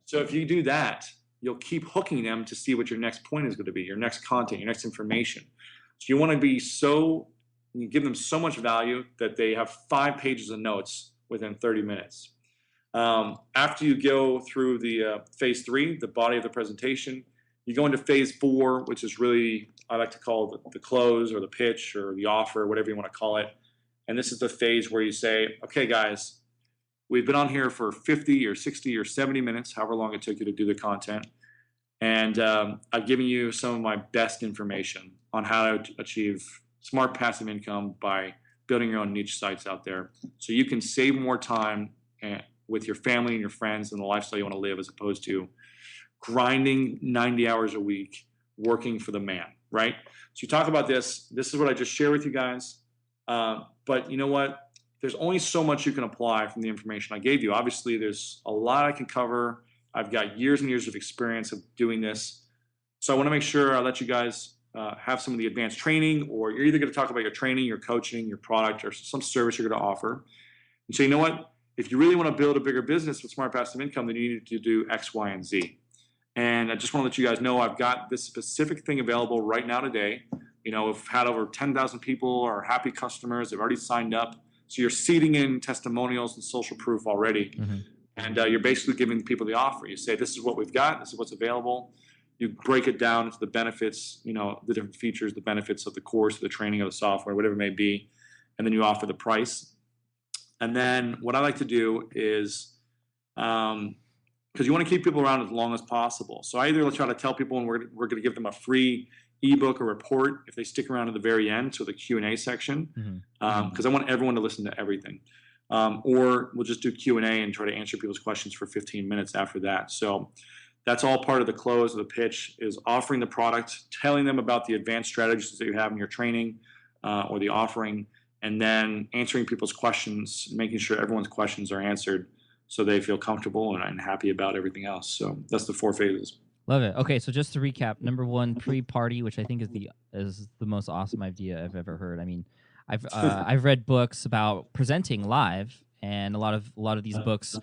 So if you do that, you'll keep hooking them to see what your next point is going to be, your next content, your next information. So you want to you give them so much value that they have 5 pages of notes within 30 minutes. After you go through the phase 3, the body of the presentation, you go into phase 4, which is really, I like to call the close or the pitch or the offer, whatever you want to call it. And this is the phase where you say, okay, guys, we've been on here for 50 or 60 or 70 minutes, however long it took you to do the content. And I've given you some of my best information on how to achieve smart passive income by building your own niche sites out there. So you can save more time with your family and your friends and the lifestyle you want to live, as opposed to grinding 90 hours a week, working for the man, right? So you talk about this. This is what I just shared with you guys. But you know what? There's only so much you can apply from the information I gave you. Obviously, there's a lot I can cover. I've got years and years of experience of doing this. So I want to make sure I let you guys have some of the advanced training, or you're either going to talk about your training, your coaching, your product, or some service you're going to offer. And so you know what? If you really want to build a bigger business with smart passive income, then you need to do X, Y, and Z. And I just want to let you guys know I've got this specific thing available right now today. We've had over 10,000 people are happy customers. They've already signed up. So you're seeding in testimonials and social proof already. And you're basically giving people the offer. You say, this is what we've got. This is what's available. You break it down into the benefits, the different features, the benefits of the course, the training of the software, whatever it may be. And then you offer the price. And then what I like to do is, because you want to keep people around as long as possible. So I either try to tell people, and we're going to give them a free ebook or report if they stick around to the very end, so the Q&A section, because I want everyone to listen to everything. Or we'll just do Q&A and try to answer people's questions for 15 minutes after that. So that's all part of the close of the pitch, is offering the product, telling them about the advanced strategies that you have in your training or the offering, and then answering people's questions, making sure everyone's questions are answered so they feel comfortable and happy about everything else. So that's the 4 phases. Love it. Okay, so just to recap, number 1, pre-party, which I think is the most awesome idea I've ever heard. I mean, I've read books about presenting live, and a lot of these books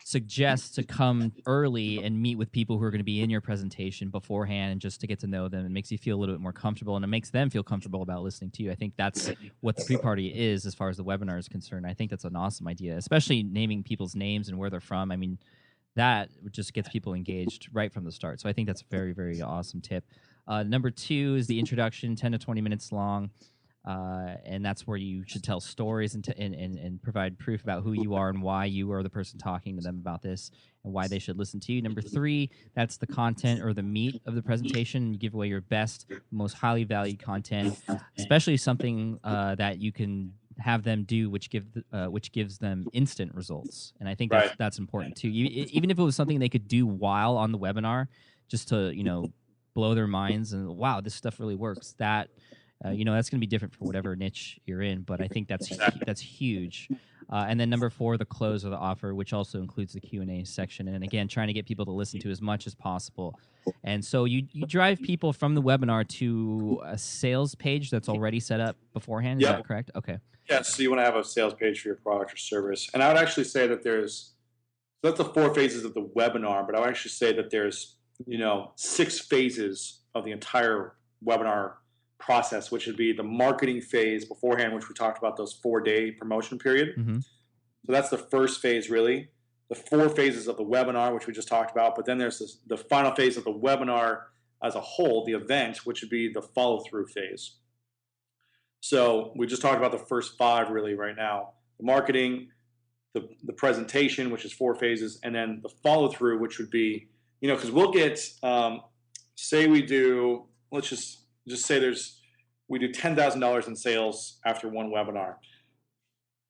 suggest to come early and meet with people who are going to be in your presentation beforehand, and just to get to know them. It makes you feel a little bit more comfortable, and it makes them feel comfortable about listening to you. I think that's what the pre-party is as far as the webinar is concerned. I think that's an awesome idea, especially naming people's names and where they're from. I mean, that just gets people engaged right from the start. So I think that's a very, very awesome tip. Number 2 is the introduction, 10 to 20 minutes long. And that's where you should tell stories and provide proof about who you are and why you are the person talking to them about this and why they should listen to you. Number 3, that's the content or the meat of the presentation. You give away your best, most highly valued content, especially something that you can have them do, which gives them instant results. And I think that's important too. Even if it was something they could do while on the webinar, just to blow their minds and wow, this stuff really works. That that's going to be different for whatever niche you're in, but I think that's huge. And then number 4, the close or the offer, which also includes the Q&A section. And again, trying to get people to listen to as much as possible. And so you drive people from the webinar to a sales page that's already set up beforehand. Is that correct? Okay. Yes. So you want to have a sales page for your product or service. And I would actually say that that's the 4 phases of the webinar, but I would actually say that there's 6 phases of the entire webinar process, which would be the marketing phase beforehand, which we talked about, those 4-day promotion period. Mm-hmm. So that's the first phase, really. The 4 phases of the webinar, which we just talked about, but then there's the final phase of the webinar as a whole, the event, which would be the follow-through phase. So we just talked about the first 5 really right now: the marketing, the presentation, which is 4 phases, and then the follow-through, which would be, because we'll get, say we do, let's just say we do $10,000 in sales after one webinar,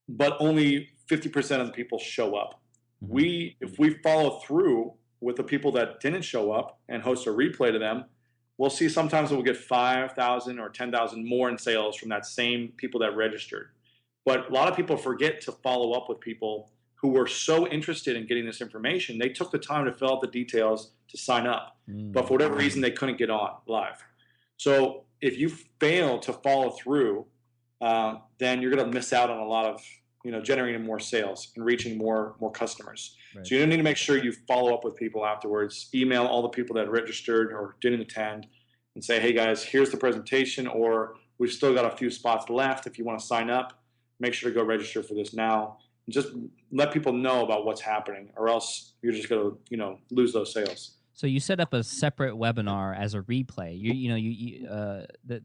but only 50% of the people show up. Mm-hmm. If we follow through with the people that didn't show up and host a replay to them, we'll see sometimes we'll get 5,000 or 10,000 more in sales from that same people that registered. But a lot of people forget to follow up with people who were so interested in getting this information, they took the time to fill out the details to sign up. Mm-hmm. But for whatever reason, they couldn't get on live. So if you fail to follow through, then you're going to miss out on a lot of, generating more sales and reaching more customers. Right. So you need to make sure you follow up with people afterwards. Email all the people that registered or didn't attend and say, hey guys, here's the presentation, or we've still got a few spots left. If you want to sign up, make sure to go register for this now. And just let people know about what's happening, or else you're just going to, lose those sales. So you set up a separate webinar as a replay.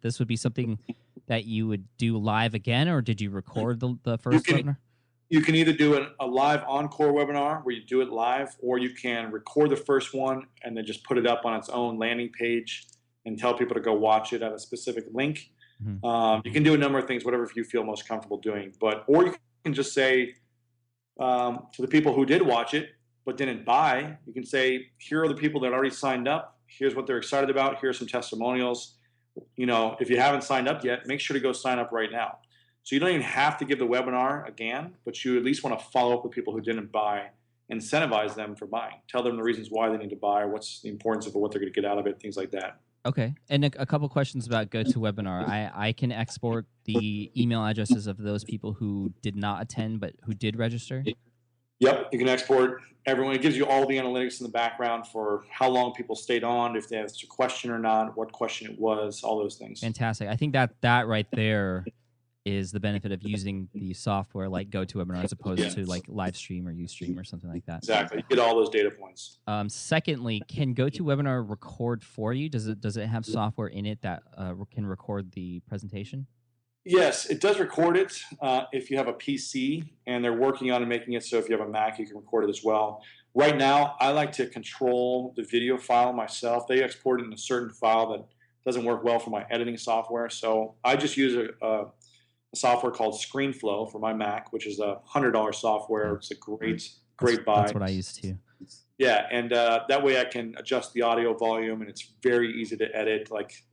This would be something that you would do live again, or did you record the first webinar? You can either do a live encore webinar where you do it live, or you can record the first one and then just put it up on its own landing page and tell people to go watch it at a specific link. Mm-hmm. You can do a number of things, whatever you feel most comfortable doing. Or you can just say to the people who did watch it but didn't buy, you can say, here are the people that already signed up. Here's what they're excited about. Here's some testimonials. If you haven't signed up yet, make sure to go sign up right now. So you don't even have to give the webinar again, but you at least want to follow up with people who didn't buy, incentivize them for buying. Tell them the reasons why they need to buy, what's the importance of it, what they're going to get out of it, things like that. Okay. And a couple questions about GoToWebinar. I can export the email addresses of those people who did not attend but who did register? Yep, you can export everyone. It gives you all the analytics in the background for how long people stayed on, if they asked a question or not, what question it was, all those things. Fantastic. I think that right there is the benefit of using the software like GoToWebinar as opposed to like Livestream or Ustream or something like that. Exactly. You get all those data points. Secondly, can GoToWebinar record for you? Does it have software in it that can record the presentation? Yes, it does record it if you have a PC, and they're working on making it so if you have a Mac, you can record it as well. Right now, I like to control the video file myself. They export it in a certain file that doesn't work well for my editing software, so I just use a software called ScreenFlow for my Mac, which is a $100 software. It's a great buy. That's what I use too. Yeah, and that way I can adjust the audio volume, and it's very easy to edit. Like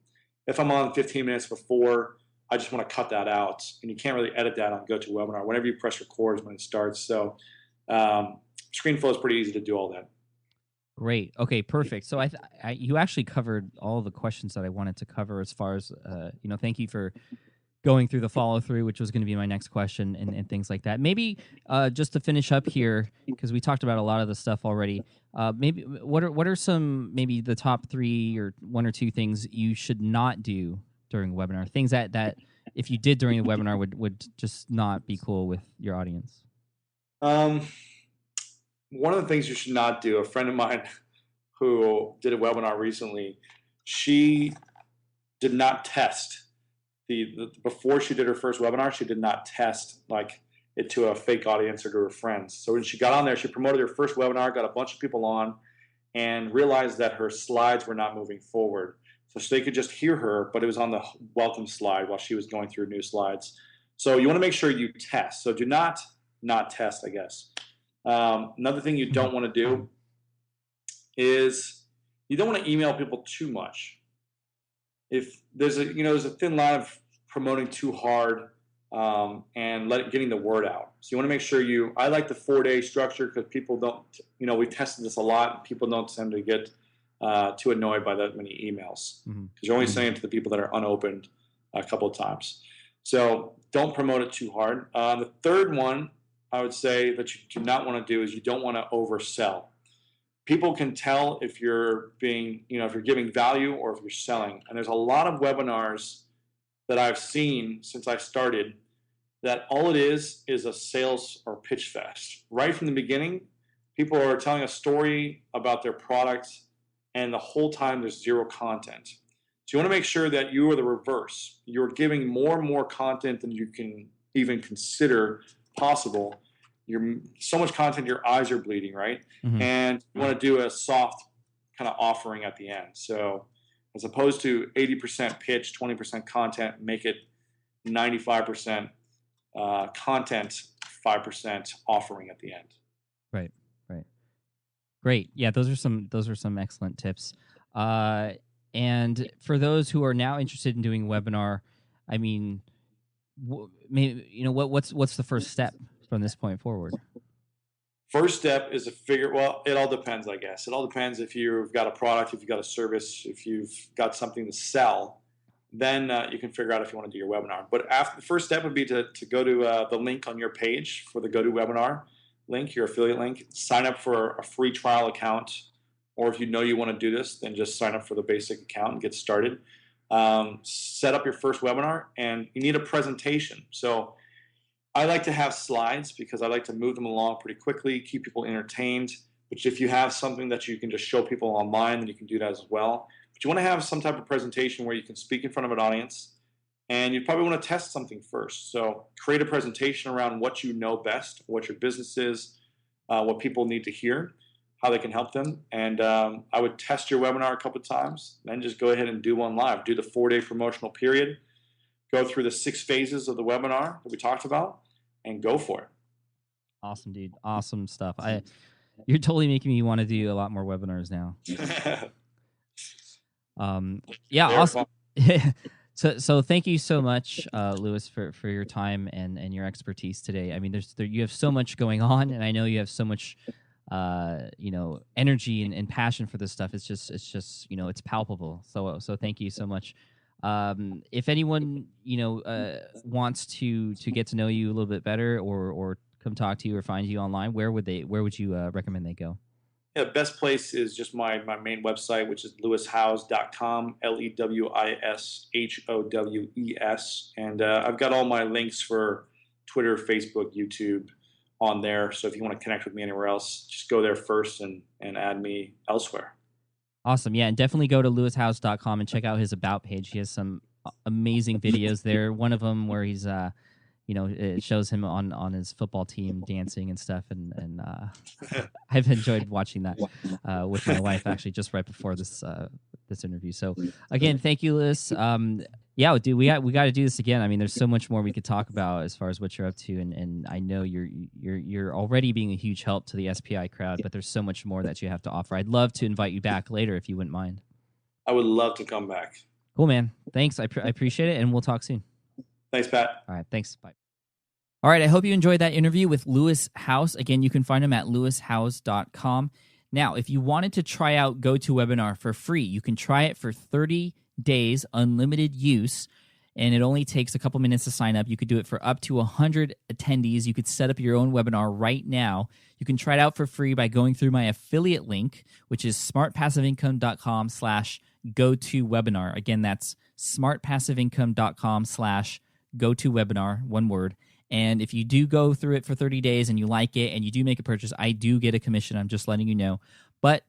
if I'm on 15 minutes before, I just want to cut that out, and you can't really edit that on GoToWebinar. Whenever you press record is when it starts. So ScreenFlow is pretty easy to do all that. Great. Okay, perfect. So you actually covered all the questions that I wanted to cover as far as, thank you for going through the follow through, which was going to be my next question and things like that. Maybe just to finish up here, because we talked about a lot of the stuff already, maybe what are some, maybe the top 3 or 1 or 2 things you should not do during a webinar? Things that if you did during the webinar would just not be cool with your audience? One of the things you should not do, a friend of mine who did a webinar recently, she did not test before she did her first webinar, she did not test like it to a fake audience or to her friends. So when she got on there, she promoted her first webinar, got a bunch of people on, and realized that her slides were not moving forward. So they could just hear her, but it was on the welcome slide while she was going through new slides. So you want to make sure you test. So do not test, I guess. Another thing you don't want to do is you don't want to email people too much. If there's a thin line of promoting too hard and getting the word out. So you want to make sure I like the 4-day structure because people don't, we've tested this a lot and people don't tend to get too annoyed by that many emails because you're only sending it to the people that are unopened a couple of times. So don't promote it too hard. The third one I would say that you do not want to do is you don't want to oversell. People can tell if you're if you're giving value or if you're selling. And there's a lot of webinars that I've seen since I started that all it is a sales or pitch fest. Right from the beginning, people are telling a story about their product and the whole time there's zero content. So you want to make sure that you are the reverse. You're giving more and more content than you can even consider possible. You're so much content, your eyes are bleeding, right? And you want to do a soft kind of offering at the end. So as opposed to 80% pitch, 20% content, make it 95% content, 5% offering at the end. Right. Great. Yeah, those are some excellent tips. And for those who are now interested in doing a webinar, I mean, what's the first step from this point forward? First step is it all depends, I guess. It all depends if you've got a product, if you've got a service, if you've got something to sell, then you can figure out if you want to do your webinar. But the first step would be to go to the link on your page for the GoToWebinar link, your affiliate link, sign up for a free trial account, or if you want to do this, then just sign up for the basic account and get started. Set up your first webinar, and you need a presentation. So I like to have slides because I like to move them along pretty quickly, keep people entertained. But if you have something that you can just show people online, then you can do that as well. But you want to have some type of presentation where you can speak in front of an audience, and you probably want to test something first. So create a presentation around what you know best, what your business is, what people need to hear, how they can help them. And I would test your webinar a couple of times, then just go ahead and do one live. Do the 4-day promotional period. Go through the 6 phases of the webinar that we talked about and go for it. Awesome, dude. Awesome stuff. You're totally making me want to do a lot more webinars now. Yeah, awesome. So thank you so much, Louis, for your time and your expertise today. I mean, you have so much going on, and I know you have so much energy and passion for this stuff. It's just it's palpable. So thank you so much. If anyone wants to get to know you a little bit better or come talk to you or find you online, where would you recommend they go? Yeah, the best place is just my main website, which is lewishowes.com, LEWISHOWES. And I've got all my links for Twitter, Facebook, YouTube on there. So if you want to connect with me anywhere else, just go there first and add me elsewhere. Awesome. Yeah, and definitely go to lewishowes.com and check out his About page. He has some amazing videos there. One of them where he's it shows him on his football team dancing and stuff, and I've enjoyed watching that with my wife actually just right before this interview. So again, thank you, Louis. Yeah, dude, we got to do this again. I mean, there's so much more we could talk about as far as what you're up to, and I know you're already being a huge help to the SPI crowd, but there's so much more that you have to offer. I'd love to invite you back later if you wouldn't mind. I would love to come back. Cool, man. Thanks. I appreciate it, and we'll talk soon. Thanks, Pat. All right. Thanks. Bye. All right, I hope you enjoyed that interview with Lewis House. Again, you can find him at lewishouse.com. Now, if you wanted to try out GoToWebinar for free, you can try it for 30 days, unlimited use, and it only takes a couple minutes to sign up. You could do it for up to 100 attendees. You could set up your own webinar right now. You can try it out for free by going through my affiliate link, which is smartpassiveincome.com/GoToWebinar. Again, that's smartpassiveincome.com/GoToWebinar, one word. And if you do go through it for 30 days and you like it and you do make a purchase, I do get a commission. I'm just letting you know. But,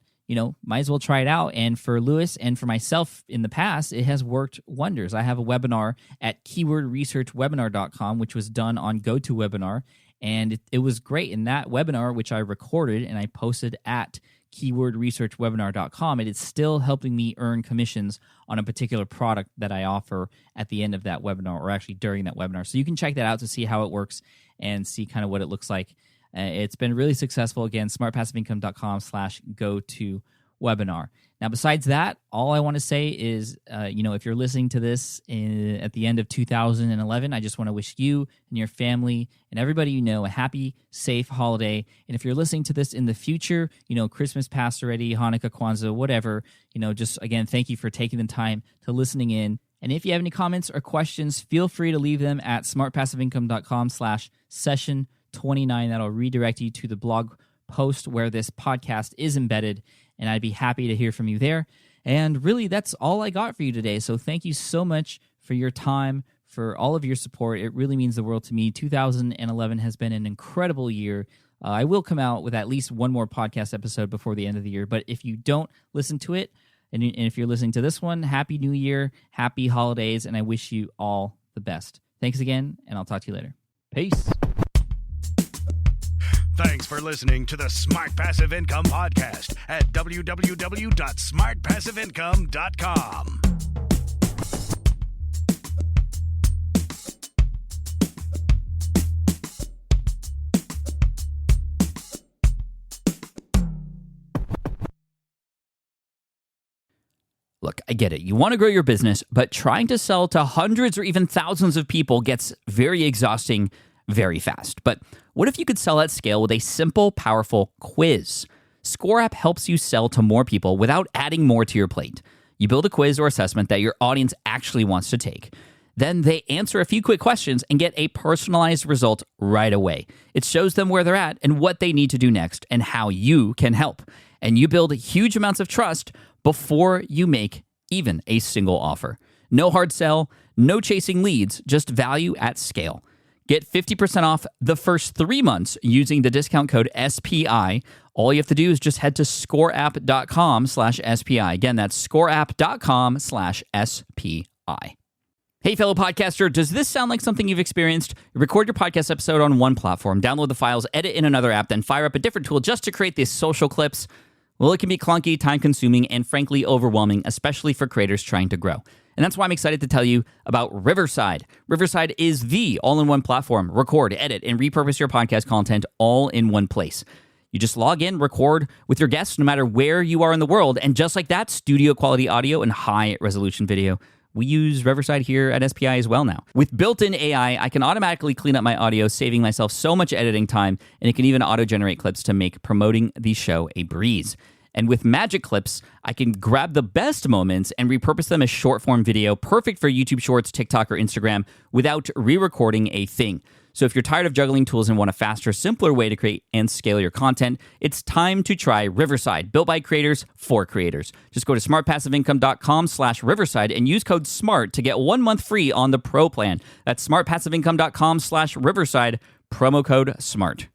might as well try it out. And for Lewis and for myself in the past, it has worked wonders. I have a webinar at keywordresearchwebinar.com, which was done on GoToWebinar. And it was great. In that webinar, which I recorded and I posted at keywordresearchwebinar.com, it is still helping me earn commissions on a particular product that I offer at the end of that webinar, or actually during that webinar. So you can check that out to see how it works and see kind of what it looks like. It's been really successful. Again, smartpassiveincome.com/GoToWebinar. Now, besides that, all I want to say is, if you're listening to this at the end of 2011, I just want to wish you and your family and everybody you know a happy, safe holiday. And if you're listening to this in the future, Christmas passed already, Hanukkah, Kwanzaa, whatever, just, again, thank you for taking the time to listening in. And if you have any comments or questions, feel free to leave them at smartpassiveincome.com/session29. That'll redirect you to the blog post where this podcast is embedded, and I'd be happy to hear from you there. And really, that's all I got for you today. So thank you so much for your time, for all of your support. It really means the world to me. 2011 has been an incredible year. I will come out with at least one more podcast episode before the end of the year, but if you don't listen to it, and if you're listening to this one, Happy New Year, Happy Holidays, and I wish you all the best. Thanks again, and I'll talk to you later. Peace. Thanks for listening to the Smart Passive Income Podcast at www.smartpassiveincome.com. Look, I get it. You want to grow your business, but trying to sell to hundreds or even thousands of people gets very exhausting very fast. But what if you could sell at scale with a simple, powerful quiz? ScoreApp helps you sell to more people without adding more to your plate. You build a quiz or assessment that your audience actually wants to take. Then they answer a few quick questions and get a personalized result right away. It shows them where they're at and what they need to do next and how you can help. And you build huge amounts of trust before you make even a single offer. No hard sell, no chasing leads, just value at scale. Get 50% off the first 3 months using the discount code SPI. All you have to do is just head to scoreapp.com/SPI. Again, that's scoreapp.com/SPI. Hey, fellow podcaster, does this sound like something you've experienced? You record your podcast episode on one platform, download the files, edit in another app, then fire up a different tool just to create these social clips. Well, it can be clunky, time-consuming, and frankly overwhelming, especially for creators trying to grow. And that's why I'm excited to tell you about Riverside. Riverside is the all-in-one platform. Record, edit, and repurpose your podcast content all in one place. You just log in, record with your guests no matter where you are in the world, and just like that, studio-quality audio and high-resolution video. We use Riverside here at SPI as well now. With built-in AI, I can automatically clean up my audio, saving myself so much editing time, and it can even auto-generate clips to make promoting the show a breeze. And with Magic Clips, I can grab the best moments and repurpose them as short-form video, perfect for YouTube Shorts, TikTok, or Instagram, without re-recording a thing. So if you're tired of juggling tools and want a faster, simpler way to create and scale your content, it's time to try Riverside, built by creators for creators. Just go to smartpassiveincome.com/Riverside and use code SMART to get 1 month free on the Pro plan. That's smartpassiveincome.com/Riverside, promo code SMART.